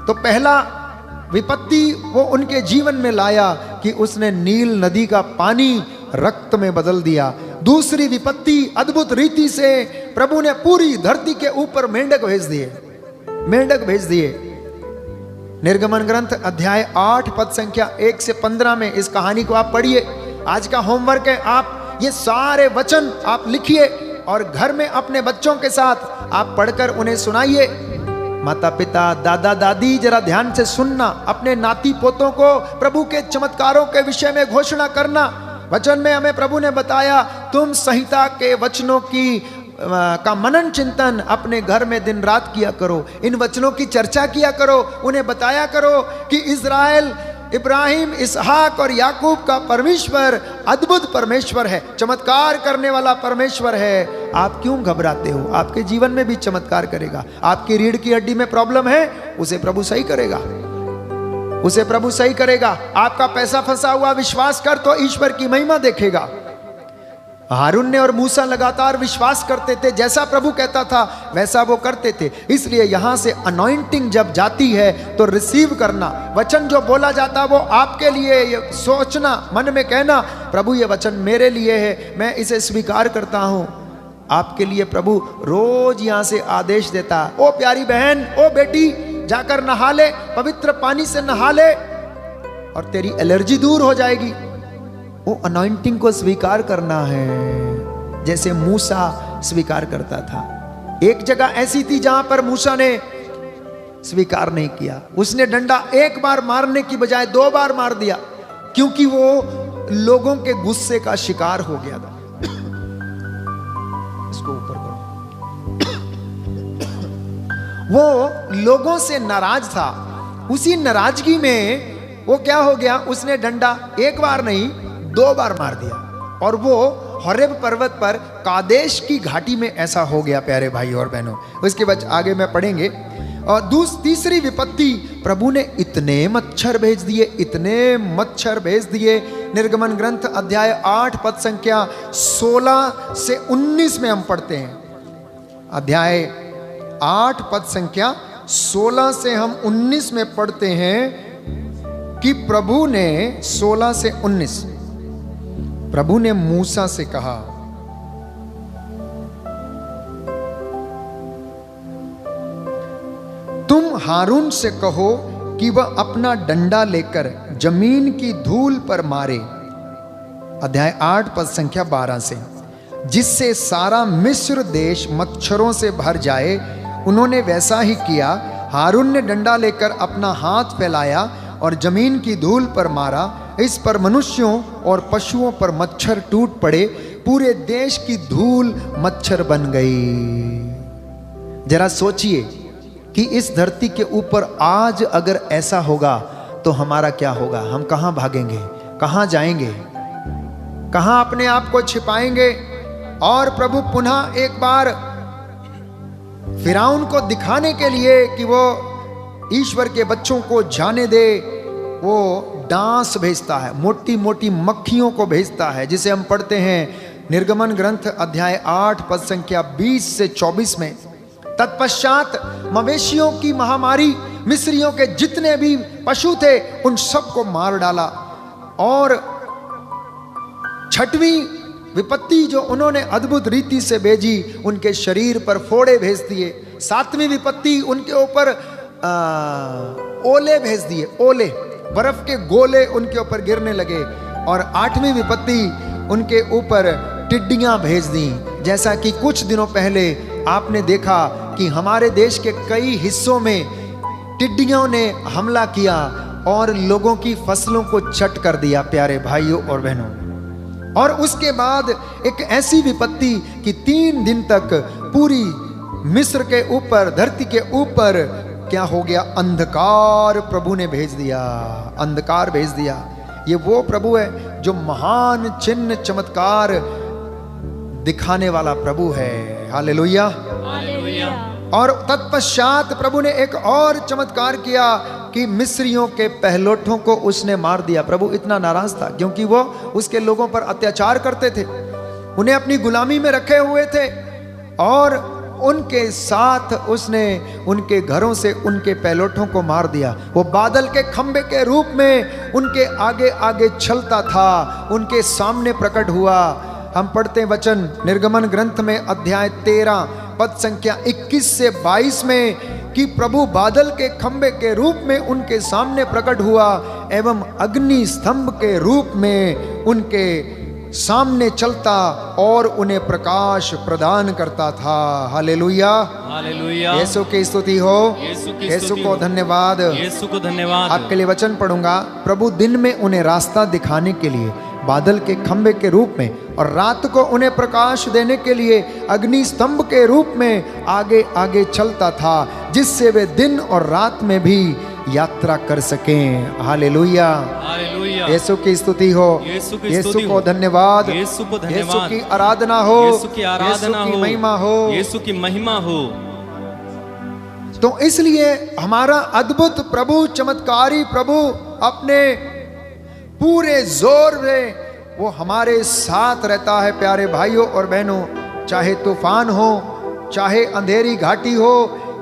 तो पहला विपत्ति वो उनके जीवन में लाया कि उसने नील नदी का पानी रक्त में बदल दिया। दूसरी विपत्ति, अद्भुत रीति से प्रभु ने पूरी धरती के ऊपर मेंढक भेज दिए, मेंढक भेज दिए। निर्गमन ग्रंथ अध्याय 8 पद संख्या 1 से 15 में इस कहानी को आप पढ़िए। आज का होमवर्क है, आप ये सारे वचन आप लिखिए और घर में अपने बच्चों के साथ आप पढ़कर उन्हें सुनाइए। माता पिता, दादा दादी, जरा ध्यान से सुनना। अपने नाती पोतों को प्रभु के चमत्कारों के विषय में घोषणा करना। वचन में हमें प्रभु ने बताया, तुम संहिता के वचनों की का मनन चिंतन अपने घर में दिन रात किया करो। इन वचनों की चर्चा किया करो। उन्हें बताया करो कि इज़राइल, इब्राहिम, इसहाक और याकूब का परमेश्वर अद्भुत परमेश्वर है, चमत्कार करने वाला परमेश्वर है। आप क्यों घबराते हो? आपके जीवन में भी चमत्कार करेगा। आपकी रीढ़ की हड्डी में प्रॉब्लम है, उसे प्रभु सही करेगा, उसे प्रभु सही करेगा। आपका पैसा फंसा हुआ, विश्वास कर तो ईश्वर की महिमा देखेगा। हारून ने और मूसा लगातार विश्वास करते थे, जैसा प्रभु कहता था वैसा वो करते थे। इसलिए यहां से अनॉइंटिंग जब जाती है तो रिसीव करना। वचन जो बोला जाता वो आपके लिए, ये सोचना, मन में कहना, प्रभु ये वचन मेरे लिए है, मैं इसे स्वीकार करता हूं। आपके लिए प्रभु रोज यहां से आदेश देता, ओ प्यारी बहन, ओ बेटी, जाकर नहा ले, पवित्र पानी से नहा ले और तेरी एलर्जी दूर हो जाएगी। वो अनॉइंटिंग को स्वीकार करना है, जैसे मूसा स्वीकार करता था। एक जगह ऐसी थी जहां पर मूसा ने स्वीकार नहीं किया। उसने डंडा एक बार मारने की बजाय 2 बार मार दिया, क्योंकि वो लोगों के गुस्से का शिकार हो गया था। इसको ऊपर करो। वो लोगों से नाराज था। उसी नाराजगी में वो क्या हो गया, उसने डंडा एक बार नहीं 2 बार मार दिया। और वो होरेब पर्वत पर कादेश की घाटी में ऐसा हो गया। प्यारे भाई और बहनों, उसके बाद आगे में पढ़ेंगे। और तीसरी विपत्ति, प्रभु ने इतने मच्छर भेज दिए, इतने मच्छर भेज दिए। निर्गमन ग्रंथ अध्याय 8 पद संख्या 16 से 19 में हम पढ़ते हैं। अध्याय 8 पद संख्या 16 से हम 19 में पढ़ते हैं कि प्रभु ने 16 से 19, प्रभु ने मूसा से कहा, तुम हारून से कहो कि वह अपना डंडा लेकर जमीन की धूल पर मारे। अध्याय 8 पद संख्या 12 से, जिससे सारा मिस्र देश मच्छरों से भर जाए। उन्होंने वैसा ही किया। हारून ने डंडा लेकर अपना हाथ फैलाया और जमीन की धूल पर मारा। इस पर मनुष्यों और पशुओं पर मच्छर टूट पड़े। पूरे देश की धूल मच्छर बन गई। जरा सोचिए कि इस धरती के ऊपर आज अगर ऐसा होगा तो हमारा क्या होगा? हम कहां भागेंगे, कहां जाएंगे, कहां अपने आप को छिपाएंगे? और प्रभु पुनः एक बार फिरौन को दिखाने के लिए कि वो ईश्वर के बच्चों को जाने दे, वो डांस भेजता है, मोटी मोटी मक्खियों को भेजता है, जिसे हम पढ़ते हैं निर्गमन ग्रंथ अध्याय 8 पद संख्या 20 से 24 में। तत्पश्चात मवेशियों की महामारी मिस्रियों के जितने भी पशु थे उन सबको मार डाला। और छठवीं विपत्ति जो उन्होंने अद्भुत रीति से भेजी, उनके शरीर पर फोड़े भेज दिए। सातवीं विपत्ति, उनके ऊपर ओले भेज दिए। ओले, बर्फ के गोले उनके ऊपर गिरने लगे। और 8वीं विपत्ति उनके ऊपर टिड्डियां भेज दी। जैसा कि कुछ दिनों पहले आपने देखा कि हमारे देश के कई हिस्सों में टिड्डियों ने हमला किया और लोगों की फसलों को चट कर दिया प्यारे भाइयों और बहनों। और उसके बाद एक ऐसी विपत्ति कि 3 दिन तक पूरी मिस्र के ऊपर, धरती के ऊपर क्या हो गया, अंधकार प्रभु ने भेज दिया, अंधकार भेज दिया। ये वो प्रभु है जो महान चिन्ह चमत्कार दिखाने वाला प्रभु है। Hallelujah, hallelujah. और तत्पश्चात प्रभु ने एक और चमत्कार किया कि मिस्रियों के पहलोठों को उसने मार दिया। प्रभु इतना नाराज था क्योंकि वो उसके लोगों पर अत्याचार करते थे, उन्हें अपनी गुलामी में रखे हुए थे और उनके साथ उसने उनके घरों से उनके पहलोठों को मार दिया। वो बादल के खंबे के रूप में उनके आगे आगे चलता था, उनके सामने प्रकट हुआ। हम पढ़ते वचन निर्गमन ग्रंथ में अध्याय 13 पद संख्या 21 से 22 में कि प्रभु बादल के खंबे के रूप में उनके सामने प्रकट हुआ एवं अग्नि स्तंभ के रूप में उनके सामने चलता और उन्हें प्रकाश प्रदान करता था। Hallelujah, hallelujah. यीशु की स्तुति हो, यीशु को धन्यवाद, यीशु को धन्यवाद। आपके लिए वचन पढ़ूंगा। प्रभु दिन में उन्हें रास्ता दिखाने के लिए बादल के खंबे के रूप में और रात को उन्हें प्रकाश देने के लिए अग्नि स्तंभ के रूप में आगे आगे चलता था, जिससे वे दिन और रात में भी यात्रा कर सकें। Hallelujah, hallelujah. यीशु की स्तुति हो, यीशु को धन्यवाद, यीशु को धन्यवाद, यीशु की आराधना हो, यीशु की आराधना हो, महिमा हो, यीशु की महिमा हो। तो इसलिए हमारा अद्भुत प्रभु, चमत्कारी प्रभु अपने पूरे जोर में वो हमारे साथ रहता है प्यारे भाइयों और बहनों। चाहे तूफान हो, चाहे अंधेरी घाटी हो,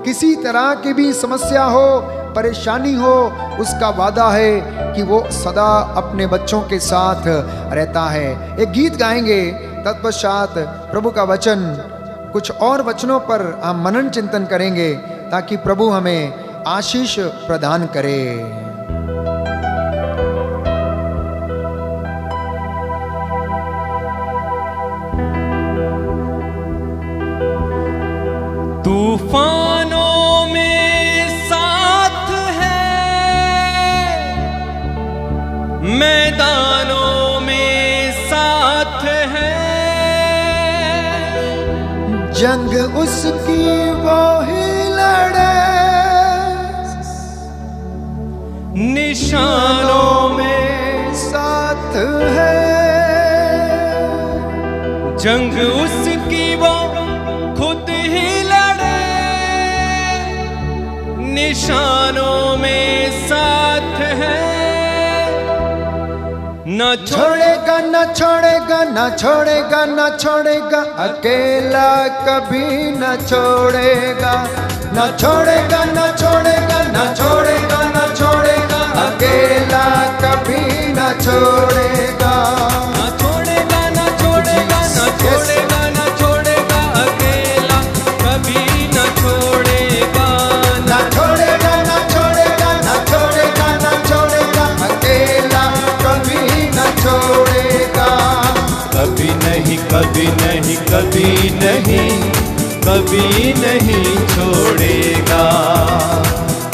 किसी तरह की भी समस्या हो, परेशानी हो, उसका वादा है कि वो सदा अपने बच्चों के साथ रहता है। एक गीत गाएंगे, तत्पश्चात प्रभु का वचन, कुछ और वचनों पर हम मनन चिंतन करेंगे ताकि प्रभु हमें आशीष प्रदान करे। तूफानों में साथ है, मैदानों में साथ है, जंग उसकी वो ही लड़े, निशानों में साथ है, जंग उसकी वो खुद ही लड़े, निशानों में साथ है। न छोड़ेगा न छोड़ेगा न छोड़ेगा न छोड़ेगा, अकेला कभी न छोड़ेगा, न छोड़ेगा न छोड़ेगा न छोड़ेगा न छोड़ेगा, अकेला कभी न छोड़ेगा, न छोड़ेगा न छोड़ेगा न छोड़ेगा न छोड़ेगा, अकेला कभी न छोड़ेगा, न छोड़ेगा न छोड़ेगा न छोड़ेगा न छोड़ेगा, अकेला कभी न छोड़ेगा। कभी नहीं कभी नहीं कभी नहीं कभी नहीं छोड़ेगा,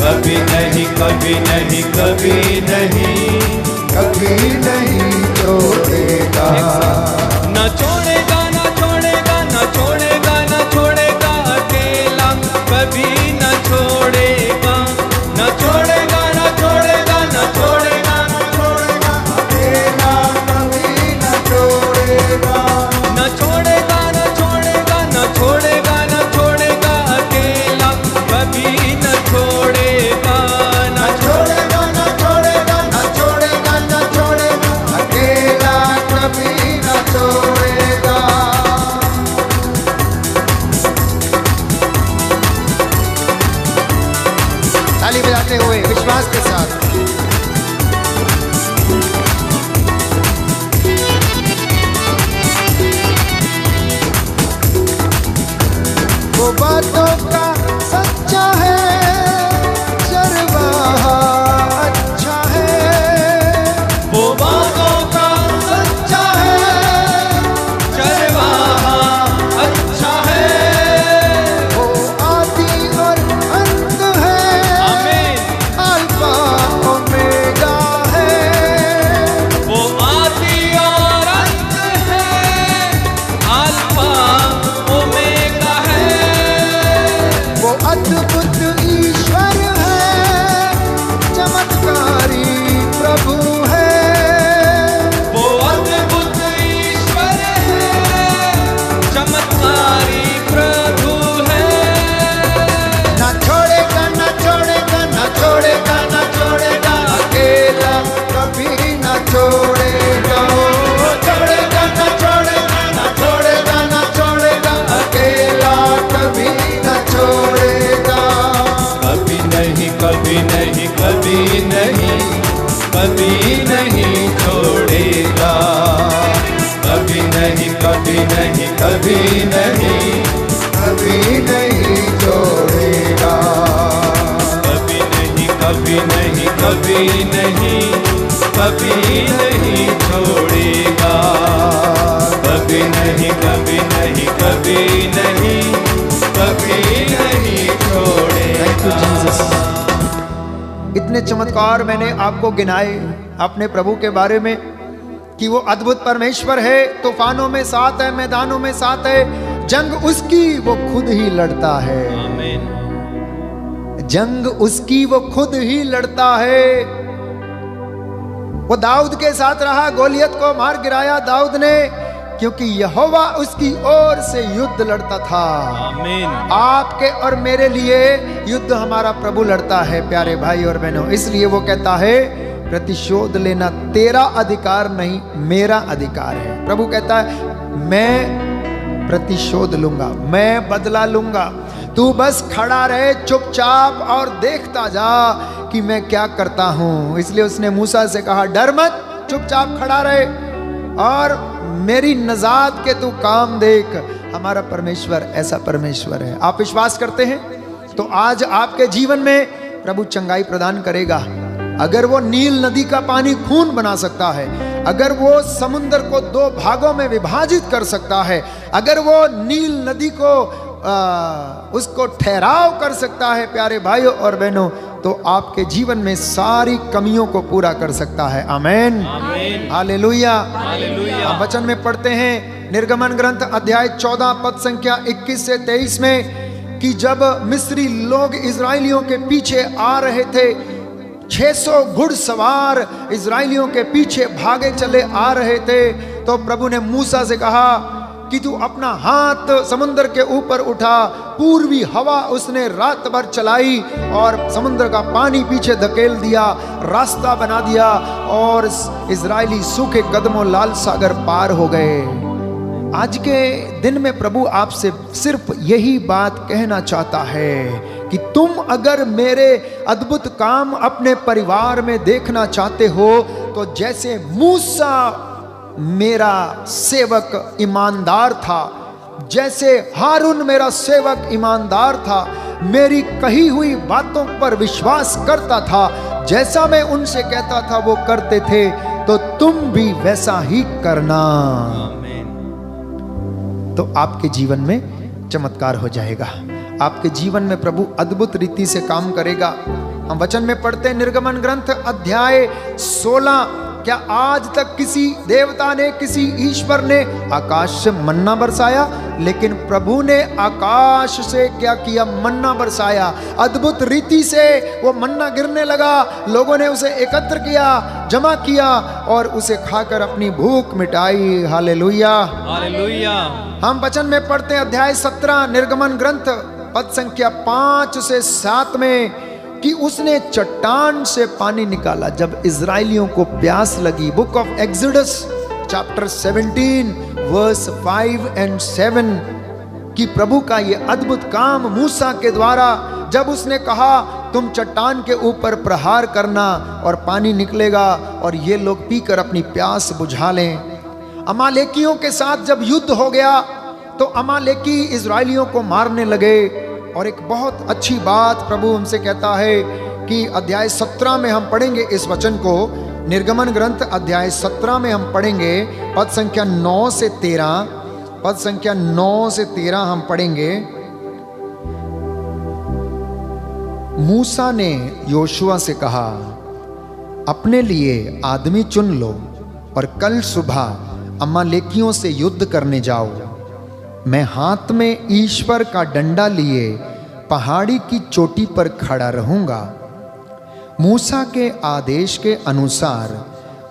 कभी नहीं कभी नहीं कभी नहीं कभी नहीं छोड़ेगा, न छोड़ेगा न छोड़ेगा न छोड़ेगा न छोड़ेगा, अकेला कभी न छोड़ेगा, न छोड़ेगा न छोड़ेगा न छोड़ेगा न छोड़ेगा, अकेला कभी न छोड़ेगा, न छोड़ेगा न छोड़ेगा न छोड़ेगा न छोड़ेगा, अकेला कभी न छोड़ेगा, न छोड़ेगा न छोड़ेगा न छोड़ेगा न छोड़ेगा, अकेला कभी न छोड़ेगा। ताली बजाते हुए विश्वास के साथ वो बातों का सच्चा है, चरवाहा अच्छा है, नहीं, कभी नहीं छोड़ेगा। कभी नहीं, कभी नहीं, कभी नहीं, कभी नहीं छोड़ेगा। कभी नहीं, कभी नहीं, कभी नहीं, कभी नहीं छोड़ेगा। इतने चमत्कार मैंने आपको गिनाए अपने प्रभु के बारे में कि वो अद्भुत परमेश्वर है, तूफानों में साथ है, मैदानों में साथ है, जंग उसकी वो खुद ही लड़ता है। आमीन। जंग उसकी वो खुद ही लड़ता है। वो दाऊद के साथ रहा, गोलियत को मार गिराया दाऊद ने, क्योंकि यहोवा उसकी ओर से युद्ध लड़ता था। आमीन। आपके और मेरे लिए युद्ध हमारा प्रभु लड़ता है प्यारे भाई और बहनों। इसलिए वो कहता है प्रतिशोध लेना तेरा अधिकार नहीं, मेरा अधिकार है। प्रभु कहता है मैं प्रतिशोध लूंगा, मैं बदला लूंगा, तू बस खड़ा रहे चुपचाप और देखता जा कि मैं क्या करता हूं। इसलिए उसने मूसा से कहा डर मत, चुपचाप खड़ा रहे और मेरी नजात के तू काम देख। हमारा परमेश्वर ऐसा परमेश्वर है। आप विश्वास करते हैं तो आज आपके जीवन में प्रभु चंगाई प्रदान करेगा। अगर वो नील नदी का पानी खून बना सकता है, अगर वो समुद्र को 2 भागों में विभाजित कर सकता है, अगर वो नील नदी को उसको ठहराव कर सकता है प्यारे भाइयों और बहनों, तो आपके जीवन में सारी कमियों को पूरा कर सकता है। आमीन, हालेलुया। हम वचन में पढ़ते हैं निर्गमन ग्रंथ अध्याय 14 पद संख्या 21 से 23 में कि जब मिस्री लोग इजराइलियों के पीछे आ रहे थे, 600 घुड़सवार इजराइलियों के पीछे भागे चले आ रहे थे, तो प्रभु ने मूसा से कहा कि तू अपना हाथ समुद्र के ऊपर उठा। पूर्वी हवा उसने रात भर चलाई और समुद्र का पानी पीछे धकेल दिया, रास्ता बना दिया और इजरायली सूखे कदमों लाल सागर पार हो गए। आज के दिन में प्रभु आपसे सिर्फ यही बात कहना चाहता है कि तुम अगर मेरे अद्भुत काम अपने परिवार में देखना चाहते हो, तो जैसे मूसा मेरा सेवक ईमानदार था, जैसे हारून मेरा सेवक ईमानदार था, मेरी कही हुई बातों पर विश्वास करता था, जैसा मैं उनसे कहता था वो करते थे, तो तुम भी वैसा ही करना। तो आपके जीवन में चमत्कार हो जाएगा। आपके जीवन में प्रभु अद्भुत रीति से काम करेगा। हम वचन में पढ़ते हैं निर्गमन ग्रंथ अध्याय 16, क्या आज तक किसी देवता ने, किसी ईश्वर ने आकाश से मन्ना बरसाया? लेकिन प्रभु ने आकाश से क्या किया? मन्ना बरसाया। अद्भुत रीति से वो मन्ना गिरने लगा, लोगों ने उसे एकत्र किया, जमा किया और उसे खाकर अपनी भूख मिटाई। Hallelujah, hallelujah. हम वचन में पढ़ते हैं अध्याय 17 निर्गमन ग्रंथ पद संख्या 5 से 7 में कि उसने चट्टान से पानी निकाला जब इजराइलियों को प्यास लगी। Book of Exodus chapter 17 verse 5 and 7 कि प्रभु का ये अद्भुत काम मूसा के द्वारा, जब उसने कहा तुम चट्टान के ऊपर प्रहार करना और पानी निकलेगा और ये लोग पीकर अपनी प्यास बुझा लें। अमालेकियों के साथ जब युद्ध हो गया तो अमालेकी इजराइलियों को मारने लगे। और एक बहुत अच्छी बात प्रभु हमसे कहता है कि अध्याय 17 में हम पढ़ेंगे इस वचन को। निर्गमन ग्रंथ अध्याय 17 में हम पढ़ेंगे पद संख्या 9 से 13, पद संख्या 9 से 13 हम पढ़ेंगे। मूसा ने योशुआ से कहा, अपने लिए आदमी चुन लो और कल सुबह अमालेकियों से युद्ध करने जाओ। मैं हाथ में ईश्वर का डंडा लिए पहाड़ी की चोटी पर खड़ा रहूंगा। मूसा के आदेश के अनुसार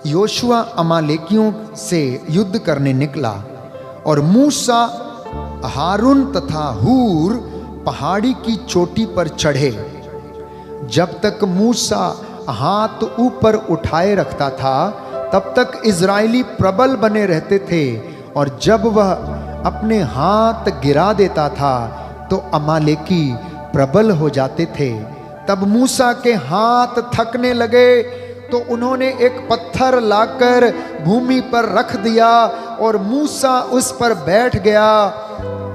योशुआ अमालेकियों से युद्ध करने निकला और मूसा, हारून तथा हूर पहाड़ी की चोटी पर चढ़े। जब तक मूसा हाथ ऊपर उठाए रखता था तब तक इजरायली प्रबल बने रहते थे, और जब वह अपने हाथ गिरा देता था तो अमालेकी प्रबल हो जाते थे। तब मूसा के हाथ थकने लगे तो उन्होंने एक पत्थर लाकर भूमि पर रख दिया और मूसा उस पर बैठ गया।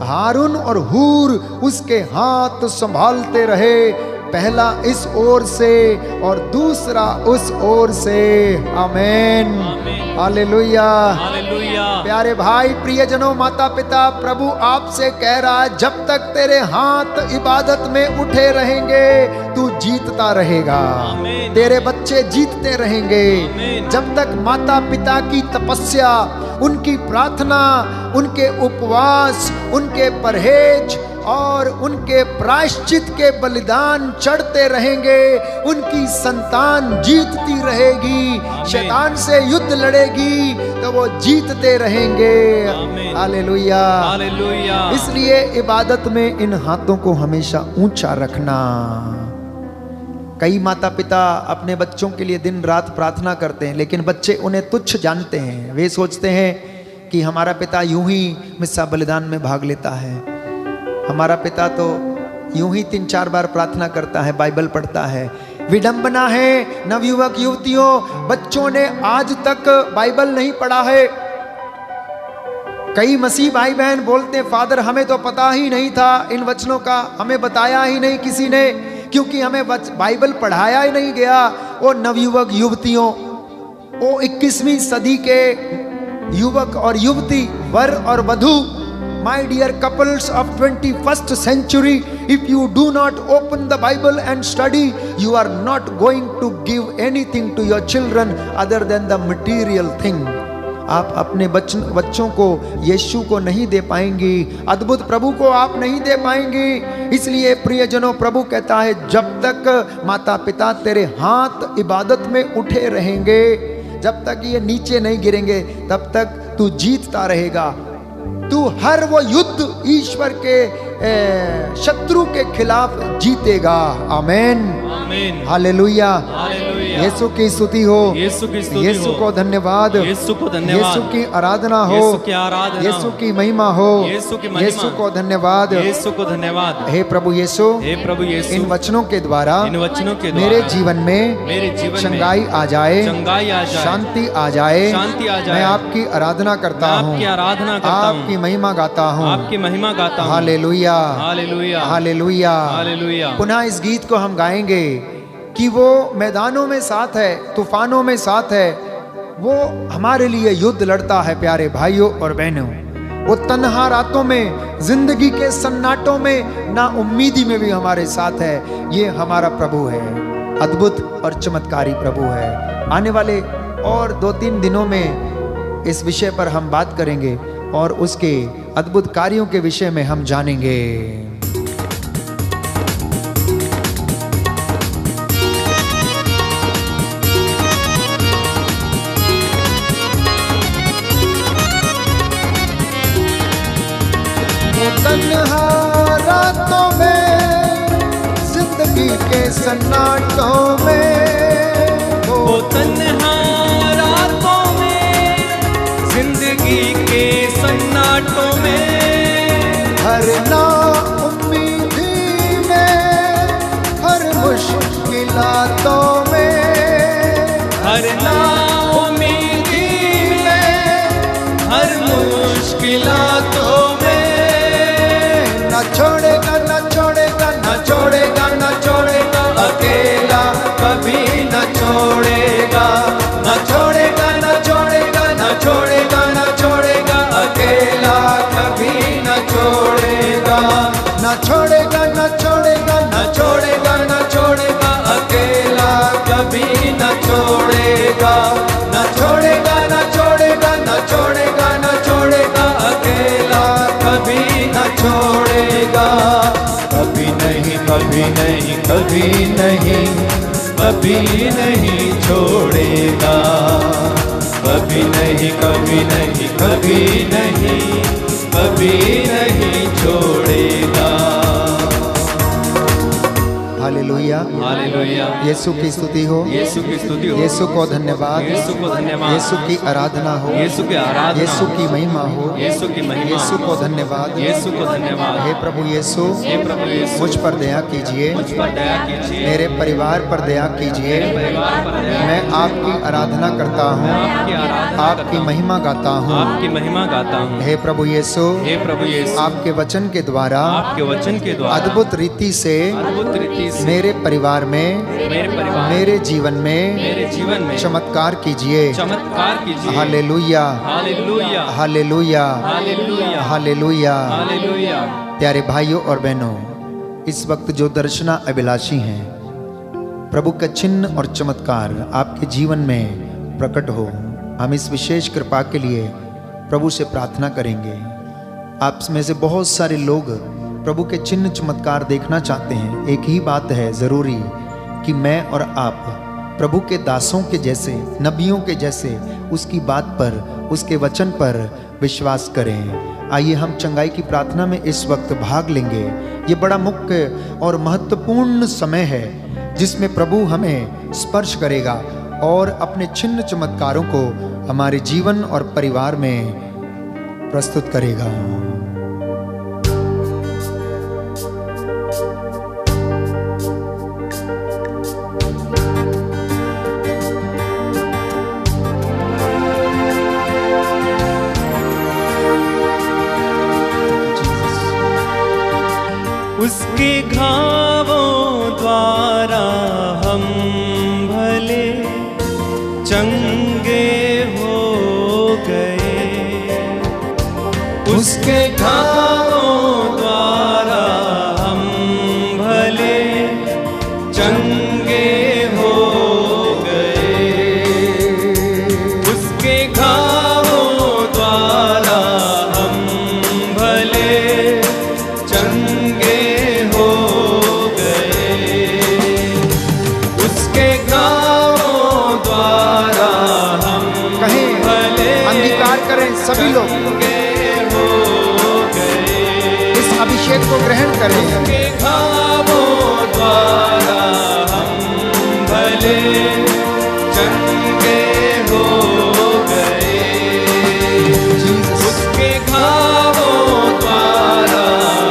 हारून और हूर उसके हाथ संभालते रहे, पहला इस ओर से और दूसरा उस ओर से। आमीन, हालेलुया, हालेलुया। प्यारे भाई, प्रियजनों, माता पिता, प्रभु आपसे कह रहा है, जब तक तेरे हाथ इबादत में उठे रहेंगे तू जीतता रहेगा, तेरे बच्चे जीतते रहेंगे। जब तक माता पिता की तपस्या, उनकी प्रार्थना, उनके उपवास, उनके परहेज और उनके प्रायश्चित के बलिदान चढ़ते रहेंगे, उनकी संतान जीतती रहेगी, शैतान से युद्ध लड़ेगी तो वो जीतते रहेंगे। Hallelujah, hallelujah. इसलिए इबादत में इन हाथों को हमेशा ऊंचा रखना। कई माता पिता अपने बच्चों के लिए दिन रात प्रार्थना करते हैं, लेकिन बच्चे उन्हें तुच्छ जानते हैं। वे सोचते हैं कि हमारा पिता यूं ही मिस्सा बलिदान में भाग लेता है, हमारा पिता तो यूं ही 3-4 बार प्रार्थना करता है, बाइबल पढ़ता है। विडंबना है नवयुवक युवतियों, बच्चों ने आज तक बाइबल नहीं पढ़ा है। कई मसीह भाई बहन बोलते हैं, फादर हमें तो पता ही नहीं था इन वचनों का, हमें बताया ही नहीं किसी ने, क्योंकि हमें बाइबल पढ़ाया ही नहीं गया। ओ नवयुवक युवतियों, ओ 21वीं सदी के युवक और युवती, वर और वधू, my dear couples of 21st century, if you do not open the Bible and study, you are not going to give anything to your children other than the material thing. आप अपने बच्चों को यीशु को नहीं दे पाएंगी, अद्भुत प्रभु को आप नहीं दे पाएंगी। इसलिए प्रियजनों, प्रभु कहता है, जब तक माता पिता तेरे हाथ इबादत में उठे रहेंगे, जब तक ये नीचे नहीं गिरेंगे, तब तक तू जीतता रहेगा। तू हर वो युद्ध ईश्वर के शत्रु के खिलाफ जीतेगा। आमीन, आमीन, हालेलुया, हालेलुया। यीशु की स्तुति हो, यीशु की स्तुति यीशु हो, को धन्यवाद, यीशु को धन्यवाद, यीशु की आराधना हो, यीशु की आराधना, यीशु की महिमा हो, यीशु की महिमा, यीशु को धन्यवाद, यीशु को धन्यवाद। हे प्रभु यीशु, हे प्रभु यीशु, इन वचनों के द्वारा इन वचनों के मेरे द्वारा जीवन में मेरे जीवन चंगाई आ जाए, चंगाई आ जाए, शांति आ जाए, शांति आ जाए। मैं आपकी आराधना करता हूँ, आपकी आराधना करता हूँ, आपकी महिमा गाता हूँ, आपकी महिमा गाता हूँ। Hallelujah, hallelujah, hallelujah, hallelujah. पुनः इस गीत को हम गाएंगे कि वो मैदानों में साथ है, तूफानों में साथ है, वो हमारे लिए युद्ध लड़ता है। प्यारे भाइयों और बहनों, वो तन्हा रातों में, जिंदगी के सन्नाटों में, ना उम्मीदी में भी हमारे साथ है। ये हमारा प्रभु है, अद्भुत और चमत्कारी प्रभु है। आने वाले और 2-3 दिनों में इस विषय पर हम बात करेंगे और उसके अद्भुत कार्यों के विषय में हम जानेंगे। तन्हा रातों में, जिंदगी के सन्नाटों में, वो तन्हा रातों में, जिंदगी के सन्नाटों में, हर ना उम्मीदी में, हर मुश्किलातों में, हर ना उम्मीदी में, हर मुश्किलातों में, ना छोड़ेगा, ना छोड़ेगा, ना छोड़ेगा, ना छोड़ेगा, अकेला कभी न छोड़ेगा, न छोड़ेगा, न छोड़ेगा, न छोड़ेगा, न छोड़ेगा, अकेला कभी न छोड़ेगा, ना छोड़ेगा, ना छोड़ेगा, न छोड़ेगा, न छोड़ेगा, अकेला कभी न छोड़ेगा, न छोड़ेगा, न छोड़ेगा, न छोड़ेगा, न छोड़ेगा, अकेला कभी न छोड़ेगा। कभी नहीं, कभी नहीं, कभी नहीं, कभी नहीं छोड़ेगा, कभी नहीं, कभी नहीं, कभी नहीं, कभी नहीं छोड़ेगा। Hallelujah, hallelujah. यीशु की स्तुति हो, यीशु की स्तुति हो, यीशु को धन्यवाद, यीशु को धन्यवाद, यीशु की आराधना हो, यीशु की आराधना, यीशु की महिमा हो, यीशु की महिमा, यीशु को धन्यवाद, यीशु को धन्यवाद। हे प्रभु यीशु, हे प्रभु यीशु, मुझ पर दया कीजिए, मुझ पर दया कीजिए, मेरे परिवार पर दया कीजिए। परिवार पर दया, मैं आपकी आराधना करता हूँ, आपकी आराधना, आपकी महिमा गाता हूँ। आपकी महिमा गाता हूँ। हे प्रभु यीशु, हे प्रभु यीशु, आपके वचन के द्वारा, आपके वचन के द्वारा अद्भुत रीति से अद्भुत रीति से मेरे परिवार में, मेरे परिवार, मेरे जीवन में मेरे जीवन में चमत्कार कीजिए। चमत्कार कीजिए। Hallelujah, hallelujah, hallelujah, hallelujah, hallelujah. Hallelujah. प्यारे भाइयों और बहनों, इस वक्त जो दर्शना अभिलाषी हैं, प्रभु का चिन्ह और चमत्कार आपके जीवन में प्रकट हो, हम इस विशेष कृपा के लिए प्रभु से प्रार्थना करेंगे। आप में से बहुत सारे लोग प्रभु के चिन्ह चमत्कार देखना चाहते हैं। एक ही बात है ज़रूरी कि मैं और आप प्रभु के दासों के जैसे, नबियों के जैसे उसकी बात पर, उसके वचन पर विश्वास करें। आइए हम चंगाई की प्रार्थना में इस वक्त भाग लेंगे। ये बड़ा मुख्य और महत्वपूर्ण समय है जिसमें प्रभु हमें स्पर्श करेगा और अपने चिन्ह चमत्कारों को हमारे जीवन और परिवार में प्रस्तुत करेगा। उसके घावों द्वारा हम भले चंगे हो गए, उसके घावों द्वारा हम भले चंगे हो गए, उसके घावों द्वारा हम भले चंगे हो गए, उसके घावों द्वारा हम कहें, भले अंगीकार करें सभी लोग, हो गए, इस अभिषेक को ग्रहण करें। उसके घावों द्वारा हम भले चंगे हो गए, उसके घावों द्वारा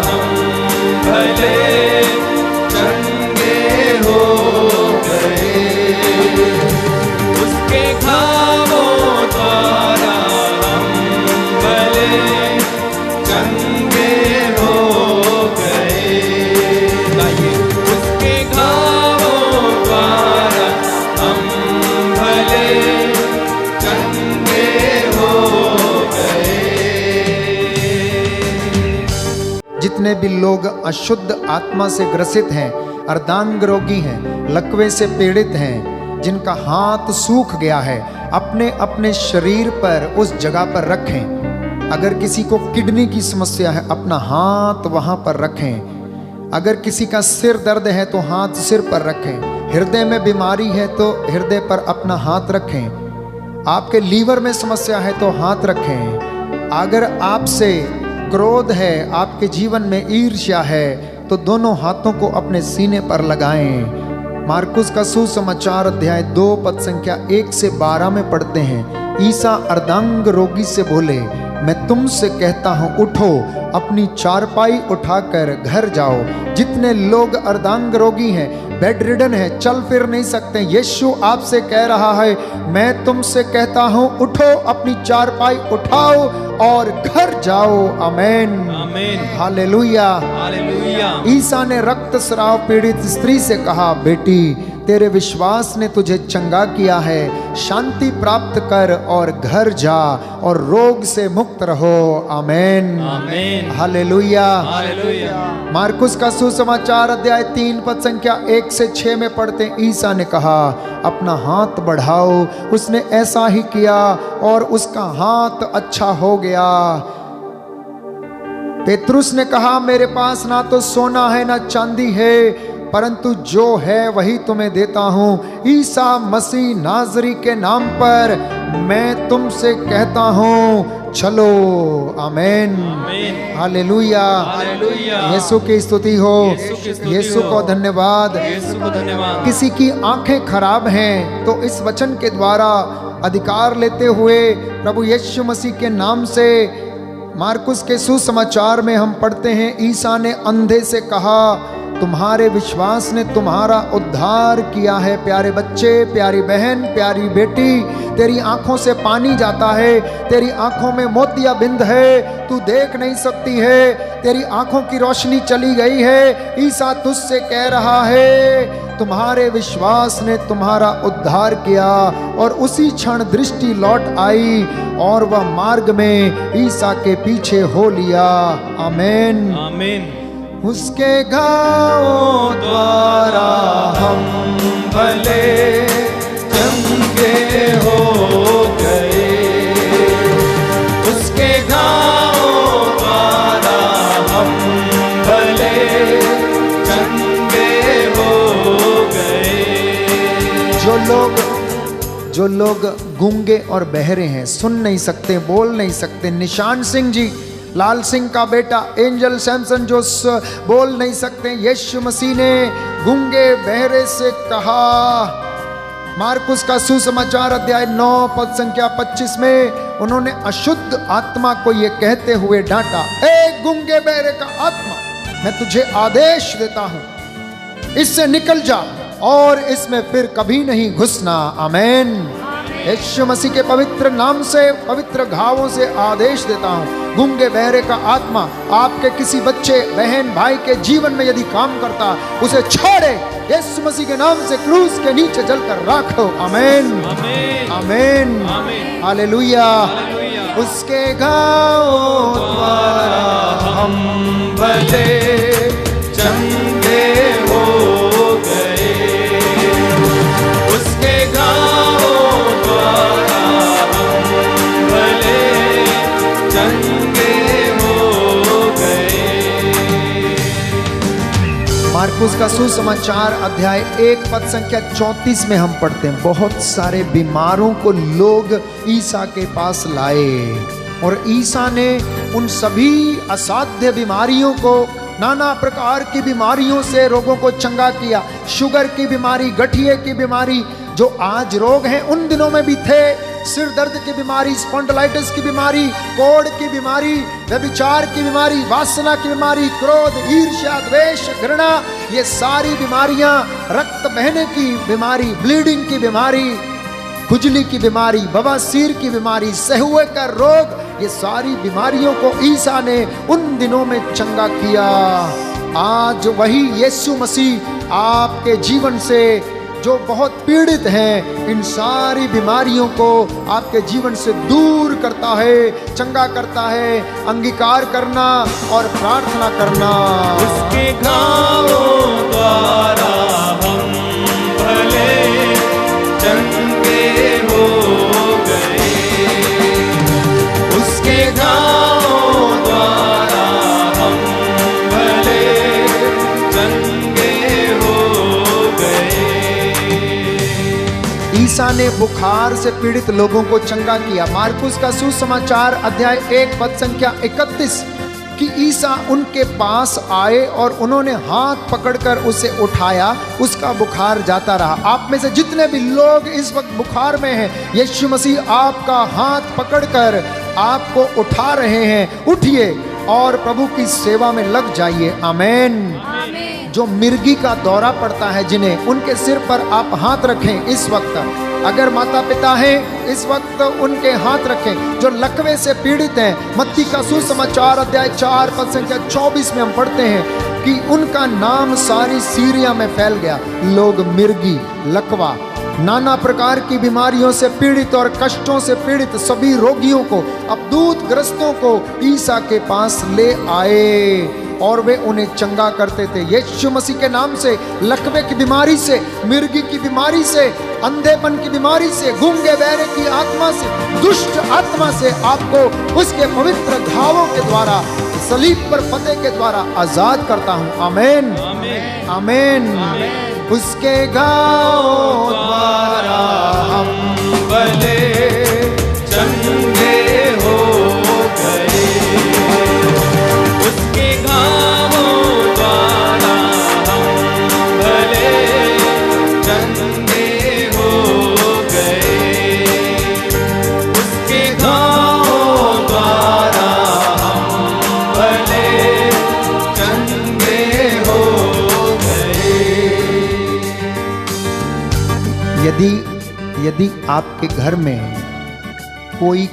हम भले चंगे हो गए, उसके घावों द्वारा हम भले चंगे हो गए। गाइए, उसके घावों द्वारा हम भले चंगे हो गए। जितने भी लोग अशुद्ध आत्मा से ग्रसित हैं, अर्धांग रोगी हैं, लकवे से पीड़ित हैं, जिनका हाथ सूख गया है, अपने अपने शरीर पर उस जगह पर रखें। अगर किसी को किडनी की समस्या है, अपना हाथ वहां पर रखें। अगर किसी का सिर दर्द है तो हाथ सिर पर रखें। हृदय में बीमारी है तो हृदय पर अपना हाथ रखें। आपके लीवर में समस्या है तो हाथ रखें। अगर आपसे क्रोध है, आपके जीवन में ईर्ष्या है, तो दोनों हाथों को अपने सीने पर लगाएं। मार्कुस का सुसमाचार अध्याय 2 पद संख्या 1 से 12 में पढ़ते हैं, ईसा अर्धांग रोगी से बोले, मैं तुमसे कहता हूँ उठो, अपनी चारपाई उठाकर घर जाओ। जितने लोग अर्धांग रोगी हैं, बेड रिडन है, चल फिर नहीं सकते, यीशु आपसे कह रहा है, मैं तुमसे कहता हूँ उठो, अपनी चारपाई उठाओ और घर जाओ। आमीन, आमीन, हालेलुया, हालेलुया। ईसा ने रक्तस्राव पीड़ित स्त्री से कहा, बेटी तेरे विश्वास ने तुझे चंगा किया है, शांति प्राप्त कर और घर जा और रोग से मुक्त रहो। आमीन, आमीन, हालेलुया, हालेलुया। मार्कुस का सुसमाचार अध्याय 3 पद संख्या 1 से 6 में पढ़ते हैं, ईसा ने कहा, अपना हाथ बढ़ाओ। उसने ऐसा ही किया और उसका हाथ अच्छा हो गया। पेतरुस ने कहा, मेरे पास ना तो सोना है ना चांदी है, परंतु जो है वही तुम्हें देता हूं। ईसा मसीह नाजरी के नाम पर मैं तुमसे कहता हूँ चलो। आमेन, हालेलुया, यीशु की स्तुति हो, यीशु को धन्यवाद। किसी की आंखें खराब हैं तो इस वचन के द्वारा अधिकार लेते हुए प्रभु यीशु मसीह के नाम से मार्कुस के सुसमाचार में हम पढ़ते हैं, ईसा ने अंधे से कहा तुम्हारे विश्वास ने तुम्हारा उद्धार किया है। प्यारे बच्चे, प्यारी बहन, प्यारी बेटी, तेरी आंखों से पानी जाता है, तेरी आंखों में मोतियाबिंद है, तू देख नहीं सकती है, तेरी आंखों की रोशनी चली गई है। ईसा तुझसे कह रहा है तुम्हारे विश्वास ने तुम्हारा उद्धार किया। और उसी क्षण दृष्टि लौट आई और वह मार्ग में ईसा के पीछे हो लिया। आमीन, आमीन। उसके घावों द्वारा हम भले चंगे हो गए, उसके घावों द्वारा हम भले चंगे हो गए। जो लोग गूंगे और बहरे हैं, सुन नहीं सकते, बोल नहीं सकते, निशान सिंह जी, लाल सिंह का बेटा एंजल सैमसन जो बोल नहीं सकते, यीशु मसीह ने गूंगे बहरे से कहा। मार्कुस का सुसमाचार अध्याय 9 पद संख्या 25 में उन्होंने अशुद्ध आत्मा को ये कहते हुए डांटा, ए गूंगे बहरे का आत्मा, मैं तुझे आदेश देता हूं, इससे निकल जा और इसमें फिर कभी नहीं घुसना। आमीन। यीशु मसीह के पवित्र नाम से, पवित्र घावों से आदेश देता हूं, गूंगे बहरे का आत्मा आपके किसी बच्चे, बहन, भाई के जीवन में यदि काम करता, उसे छोड़े, यीशु मसीह के नाम से क्रूस के नीचे जलकर राखो। आमीन, आमीन, हालेलुया। उसके घावों द्वारा हम भले चंगे हो गए, उसके घावों द्वारा हम भले चंगे हो गए। मार्कुस का सुसमाचार अध्याय 1 पद संख्या 34 में हम पढ़ते हैं, बहुत सारे बीमारों को लोग ईसा के पास लाए और ईसा ने उन सभी असाध्य बीमारियों को, नाना प्रकार की बीमारियों से रोगों को चंगा किया। शुगर की बीमारी, गठिए की बीमारी, जो आज रोग हैं उन दिनों में भी थे। सिर दर्द की बीमारी, स्पॉन्डिलाइटिस की बीमारी, कोढ़ की बीमारी, व्यभिचार की बीमारी, वासना की बीमारी, क्रोध, ईर्ष्या, द्वेष, घृणा, ये सारी बीमारियां, रक्त बहने की बीमारी, ब्लीडिंग की बीमारी, खुजली की बीमारी, बवासीर की बीमारी, सहुए का रोग, ये सारी बीमारियों को ईसा ने उन दिनों में चंगा किया। आज वही यीशु मसीह आपके जीवन से, जो बहुत पीड़ित हैं, इन सारी बीमारियों को आपके जीवन से दूर करता है, चंगा करता है। अंगीकार करना और प्रार्थना करना। उसके घावों द्वारा हम भले चंगे हो गए, उसके घावों द्वारा हम भले चंगे हो गए। ईसा ने बुखार से पीड़ित लोगों को चंगा किया। मार्कुस का सुसमाचार अध्याय 1 पद संख्या 31 कि ईसा उनके पास आए और उन्होंने हाथ पकड़कर उसे उठाया, उसका बुखार जाता रहा। आप में से जितने भी लोग इस वक्त बुखार में हैं, यीशु मसीह आपका हाथ पकड़कर आपको उठा रहे हैं। उठिए और प्रभु की सेवा में लग जाइए। आमीन। जो मिर्गी का दौरा पड़ता है जिन्हें, उनके सिर पर आप हाथ रखें इस वक्त। अगर माता पिता हैं इस वक्त उनके हाथ रखें। जो लकवे से पीड़ित हैं, मत्ती का सुसमाचार अध्याय 4 पद संख्या 24 में हम पढ़ते हैं कि उनका नाम सारी सीरिया में फैल गया। लोग मिर्गी, लकवा, नाना प्रकार की बीमारियों से पीड़ित और कष्टों से पीड़ित सभी रोगियों को, अबदूत ग्रस्तों को ईसा के पास ले आए और वे उन्हें चंगा करते थे। यीशु मसीह के नाम से लकवे की बीमारी से, मिर्गी की बीमारी से, अंधेपन की बीमारी से, गूंगे बहरे की आत्मा से, दुष्ट आत्मा से आपको उसके पवित्र घावों के द्वारा, सलीब पर फतेह के द्वारा आजाद करता हूं। आमीन, आमीन। उसके घावों द्वारा हम भले यदि आपके घर में कोई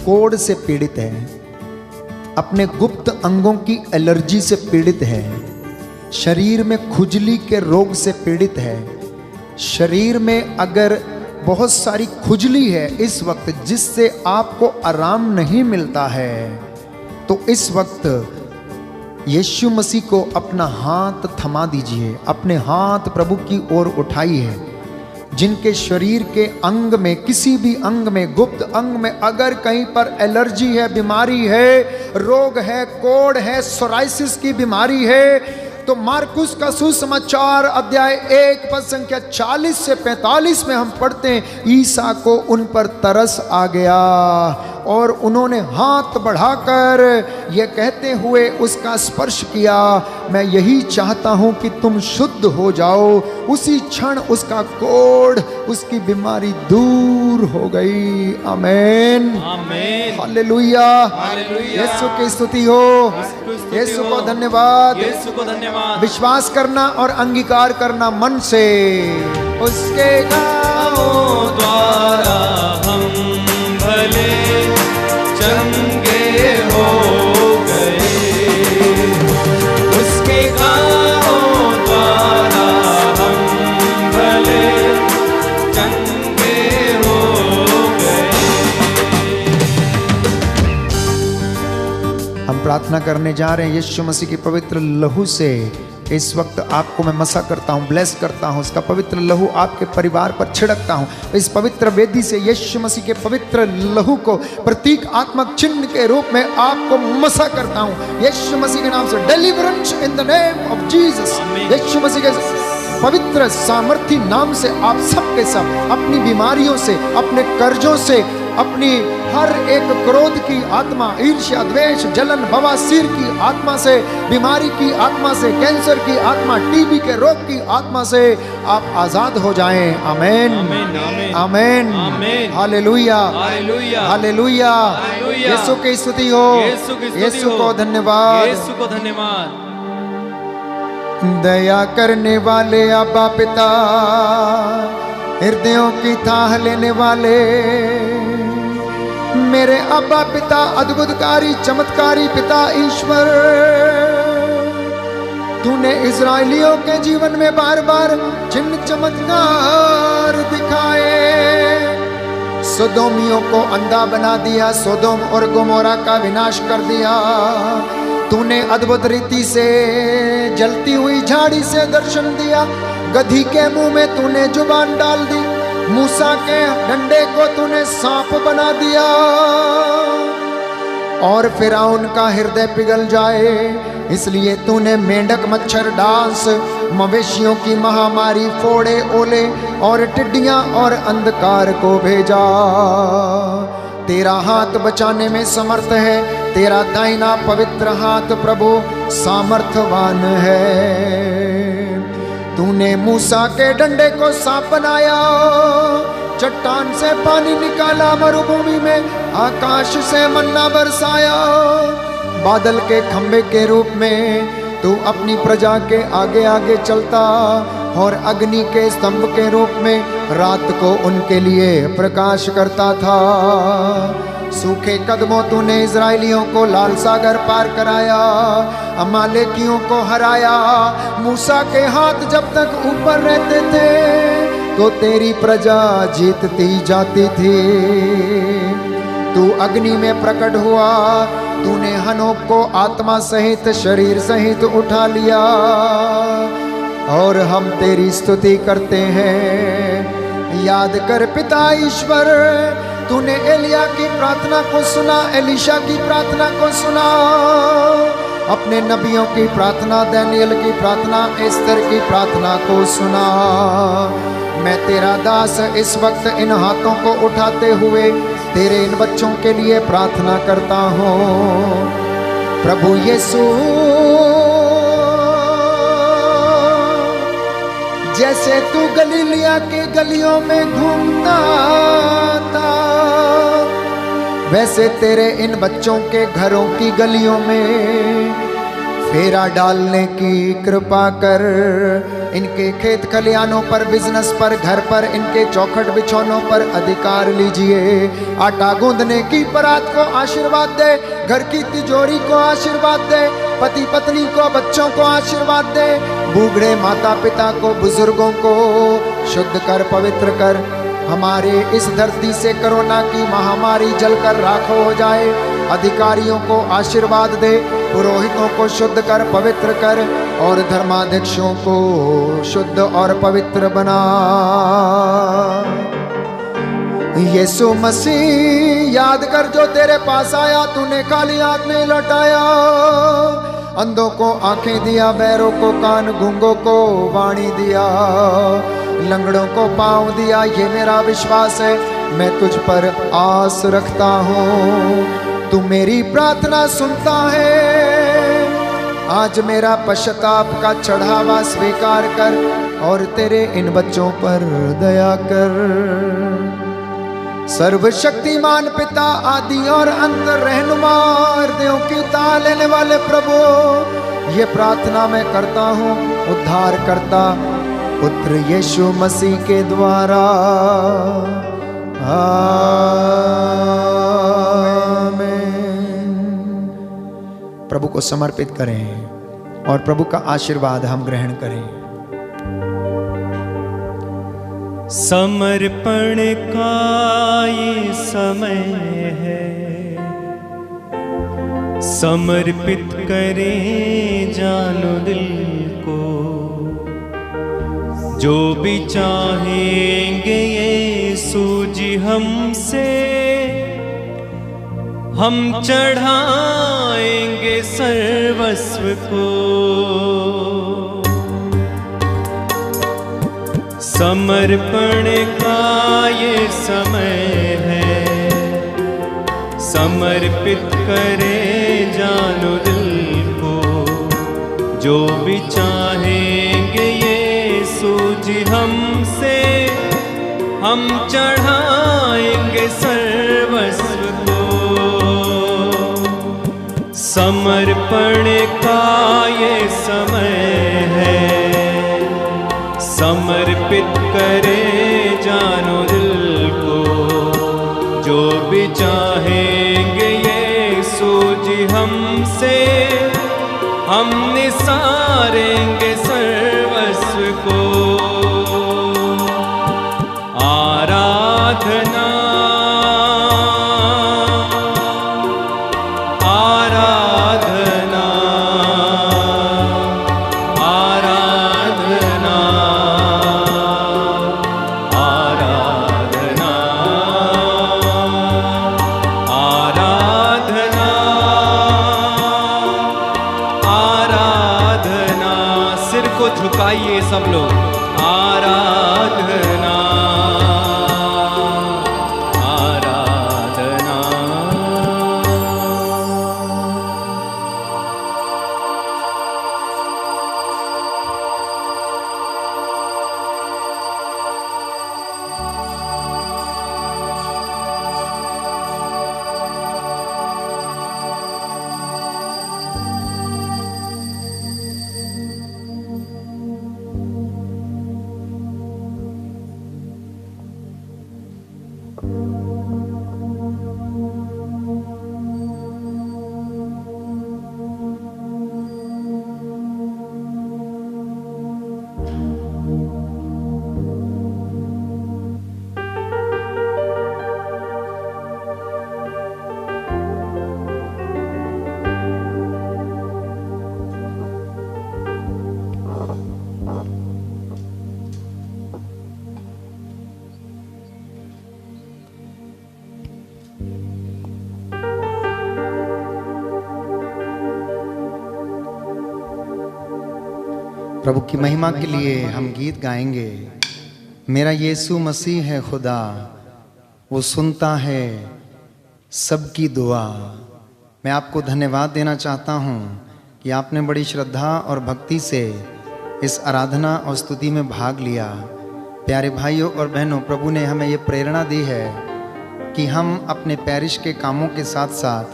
कोढ़ से पीड़ित है, अपने गुप्त अंगों की एलर्जी से पीड़ित है, शरीर में खुजली के रोग से पीड़ित है, शरीर में अगर बहुत सारी खुजली है इस वक्त जिससे आपको आराम नहीं मिलता है, तो इस वक्त यीशु मसीह को अपना हाथ थमा दीजिए, अपने हाथ प्रभु की ओर उठाइए। जिनके शरीर के अंग में, किसी भी अंग में, गुप्त अंग में अगर कहीं पर एलर्जी है, बीमारी है, रोग है, कोढ़ है, सोराइसिस की बीमारी है, तो मार्कुस का सुसमाचार अध्याय 1 पद संख्या 40 से 45 में हम पढ़ते हैं, ईसा को उन पर तरस आ गया और उन्होंने हाथ बढ़ाकर यह कहते हुए उसका स्पर्श किया, मैं यही चाहता हूं कि तुम शुद्ध हो जाओ। उसी क्षण उसका कोढ़, उसकी बीमारी दूर हो गई। आमीन, आमीन, हालेलुया, हालेलुया। यीशु की स्तुति हो, यीशु को धन्यवाद, यीशु को धन्यवाद। विश्वास करना और अंगीकार करना मन से। उसके गाँवों द्वारा हम भले चंगे हो गए, उसके गाँवों द्वारा हम भले चंगे हो गए। हम प्रार्थना करने जा रहे हैं यीशु मसीह की पवित्र लहू से। इस वक्त आपको मैं मसा करता हूँ, ब्लेस करता हूँ, उसका पवित्र लहू आपके परिवार पर छिड़कता हूँ। इस पवित्र वेदी से यीशु मसीह के पवित्र लहू को प्रतीकात्मक चिन्ह के रूप में आपको मसा करता हूँ यीशु मसीह के नाम से। Deliverance in the name of Jesus. यीशु मसीह के पवित्र सामर्थी नाम से आप सबके सब अपनी बीमारियों से, अपने कर्जों से, अपनी हर एक क्रोध की आत्मा, ईर्ष्या, द्वेष, जलन, बवासीर की आत्मा से, बीमारी की आत्मा से, कैंसर की आत्मा, टीबी के रोग की आत्मा से आप आजाद हो जाएं। आमीन, आमीन, आमीन, हालेलुया, हालेलुया, हालेलुया। यीशु की स्तुति हो, यीशु को धन्यवाद, यीशु को धन्यवाद। दया करने वाले अब्बा पिता, हृदयों की थाह लेने वाले मेरे अब्बा पिता, अद्भुतकारी चमत्कारी पिता ईश्वर, तूने इजराइलियों के जीवन में बार बार चिन्ह चमत्कार दिखाए। सोदोमियों को अंधा बना दिया, सोदोम और गोमोरा का विनाश कर दिया। तूने अद्भुत रीति से जलती हुई झाड़ी से दर्शन दिया। गधी के मुंह में तूने जुबान डाल दी। मूसा के डंडे को तूने सांप बना दिया और फिरौन का हृदय पिघल जाए इसलिए तूने मेंढक, मच्छर, डांस, मवेशियों की महामारी, फोड़े, ओले और टिड्डियां और अंधकार को भेजा। तेरा हाथ बचाने में समर्थ है, तेरा दाहिना पवित्र हाथ प्रभु सामर्थवान है। तूने मूसा के डंडे को सांप बनाया, चट्टान से पानी निकाला, मरुभूमि में आकाश से मन्ना बरसाया। बादल के खंबे के रूप में तू अपनी प्रजा के आगे आगे चलता और अग्नि के स्तंभ के रूप में रात को उनके लिए प्रकाश करता था। सूखे कदमों तूने इजराइलियों को लाल सागर पार कराया, अमालेकियों को हराया। मूसा के हाथ जब तक ऊपर रहते थे तो तेरी प्रजा जीतती जाती थी। तू अग्नि में प्रकट हुआ, तूने हनोक को आत्मा सहित शरीर सहित उठा लिया और हम तेरी स्तुति करते हैं। याद कर पिता ईश्वर, तूने एलिया की प्रार्थना को सुना, एलीशा की प्रार्थना को सुना, अपने नबियों की प्रार्थना, दानियल की प्रार्थना, एस्तर की प्रार्थना को सुना। मैं तेरा दास इस वक्त इन हाथों को उठाते हुए तेरे इन बच्चों के लिए प्रार्थना करता हूँ। प्रभु यीशु, जैसे तू गलीलिया के गलियों में घूमता था, वैसे तेरे इन बच्चों के घरों की गलियों में फेरा डालने की कृपा कर। इनके खेत खलियानों पर, बिजनेस पर, घर पर, इनके चौखट बिछौनों पर अधिकार लीजिए। आटा गूंदने की परात को आशीर्वाद दे, घर की तिजोरी को आशीर्वाद दे, पति पत्नी को, बच्चों को आशीर्वाद दे, बूढ़े माता पिता को, बुजुर्गों को शुद्ध कर, पवित्र कर। हमारे इस धरती से कोरोना की महामारी जलकर राख हो जाए। अधिकारियों को आशीर्वाद दे, पुरोहितों को शुद्ध कर, पवित्र कर, और धर्माध्यक्षों को शुद्ध और पवित्र बना। यीशु मसीह याद कर, जो तेरे पास आया तूने खाली हाथ नहीं लौटाया। अंधों को आंखें दिया, बहरों को कान, गूंगों को वाणी दिया, लंगड़ों को पांव दिया। ये मेरा विश्वास है, मैं तुझ पर आस रखता हूँ। तू मेरी प्रार्थना सुनता है। आज मेरा पश्चाताप का चढ़ावा स्वीकार कर और तेरे इन बच्चों पर दया कर। सर्वशक्तिमान पिता, आदि और अंत, रहनुमा, हृदयों की ताल लेने वाले प्रभु, ये प्रार्थना मैं करता हूँ उद्धार करता पुत्र यीशु मसीह के द्वारा। प्रभु को समर्पित करें और प्रभु का आशीर्वाद हम ग्रहण करें। समर्पण का ये समय है, समर्पित करें जानो दिल को। जो भी चाहेंगे यीशु जी हमसे, हम चढ़ाएंगे सर्वस्व को। समर्पण का ये समय है, समर्पित करें जानो दिल को। जो भी चाहेंगे यीशु जी हमसे, हम चढ़ाएंगे सर्वस्व को। समर्पण का ये समय है, समर्पित करें जानो दिल को। जो भी चाहेंगे यीशु जी हमसे, हम निसारेंगे सर्वस्व को। आराधना झुकाइए सब लोग। आराधना आराधना। प्रभु की महिमा के लिए हम गीत गाएंगे। मेरा यीशु मसीह है खुदा, वो सुनता है सबकी दुआ। मैं आपको धन्यवाद देना चाहता हूँ कि आपने बड़ी श्रद्धा और भक्ति से इस आराधना और स्तुति में भाग लिया। प्यारे भाइयों और बहनों, प्रभु ने हमें ये प्रेरणा दी है कि हम अपने पैरिश के कामों के साथ साथ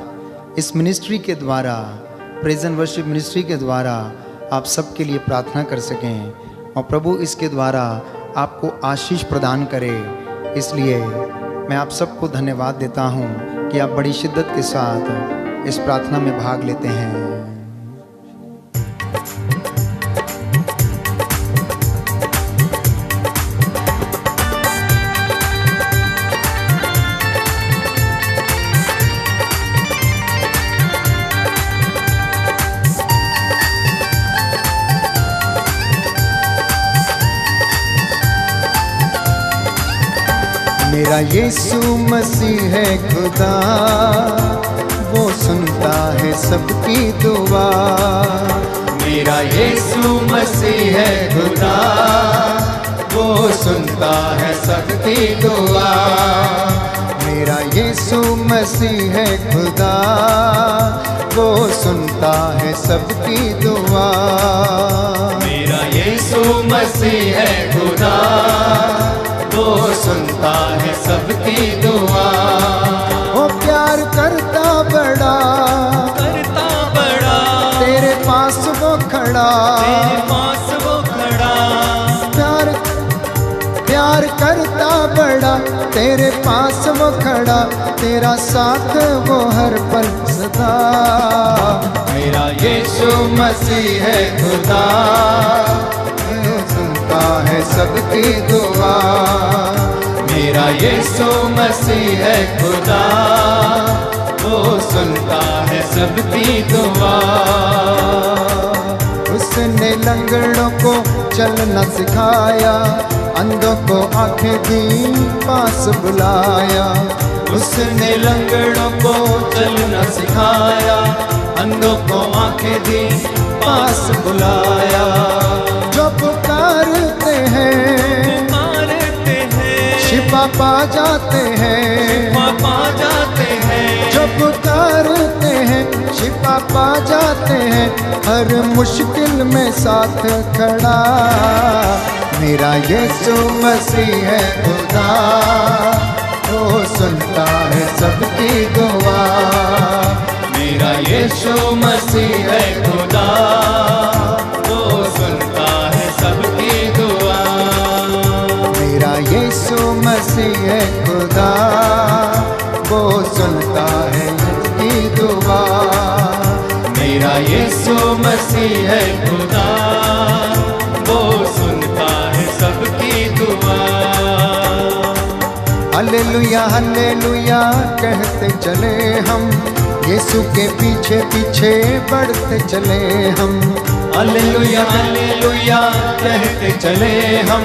इस मिनिस्ट्री के द्वारा प्रेज एंड वर्शिप मिनिस्ट्री के द्वारा आप सबके लिए प्रार्थना कर सकें और प्रभु इसके द्वारा आपको आशीष प्रदान करे। इसलिए मैं आप सबको धन्यवाद देता हूं कि आप बड़ी शिद्दत के साथ इस प्रार्थना में भाग लेते हैं। मेरा यीशु मसीह है खुदा, वो सुनता है सबकी दुआ। मेरा यीशु मसीह है खुदा, वो सुनता है सबकी दुआ। मेरा यीशु मसीह है खुदा, वो सुनता है सबकी दुआ। मेरा यीशु मसीह है खुदा, वो सुनता है सबकी दुआ। वो प्यार करता बड़ा तेरे पास वो खड़ा, प्यार करता बड़ा तेरे पास वो खड़ा, तेरा साथ वो हर पल सदा। मेरा यीशु मसीह है खुदा, सुनता है सबकी दुआ। मेरा यीशु मसीह है खुदा, वो सुनता है सबकी दुआ। उसने लंगड़ों को चलना सिखाया, अंधों को आंखें दी, पास बुलाया। उसने लंगड़ों को चलना सिखाया, अंधों को आंखें दी, पास बुलाया। जो पुकारते हैं शिफा पा जाते हैं, जो पुकारते हैं शिफा पा जाते हैं, हर मुश्किल में साथ खड़ा। मेरा यीशु मसीह है खुदा, वो सुनता है सबकी दुआ। मेरा यीशु मसीह है खुदा, वो सुनता है सबकी दुआ। मेरा यीशु मसीह है खुदा, वो सुनता है सबकी दुआ। मेरा यीशु मसीह है खुदा, वो सुनता है सबकी दुआ। हालेलुया हालेलुया कहते चले हम, यीशु के पीछे पीछे बढ़ते चले हम। हालेलुया हालेलुया कहते चले हम,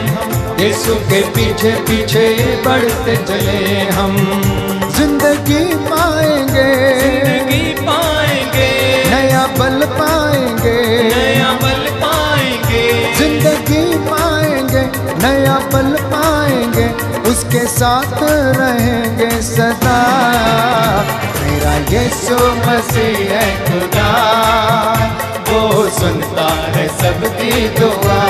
यीशु के पीछे पीछे बढ़ते चले हम। जिंदगी पाएंगे नया बल पाएंगे, जिंदगी पाएंगे नया बल पाएंगे, उसके साथ रहेंगे सदा। मेरा यीशु मसीह है खुदा, वो सुनता है सबकी दुआ।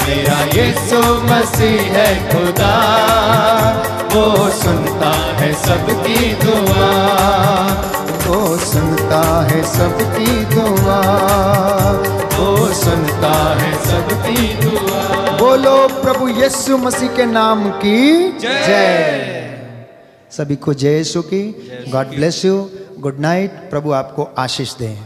मेरा यीशु मसीह है खुदा, वो सुनता है सबकी दुआ। वो सुनता है सबकी दुआ, वो सुनता है सबकी दुआ। बोलो प्रभु यीशु मसीह के नाम की जय। सभी को जय यीशु की। God bless you. Good night. प्रभु आपको आशीष दे।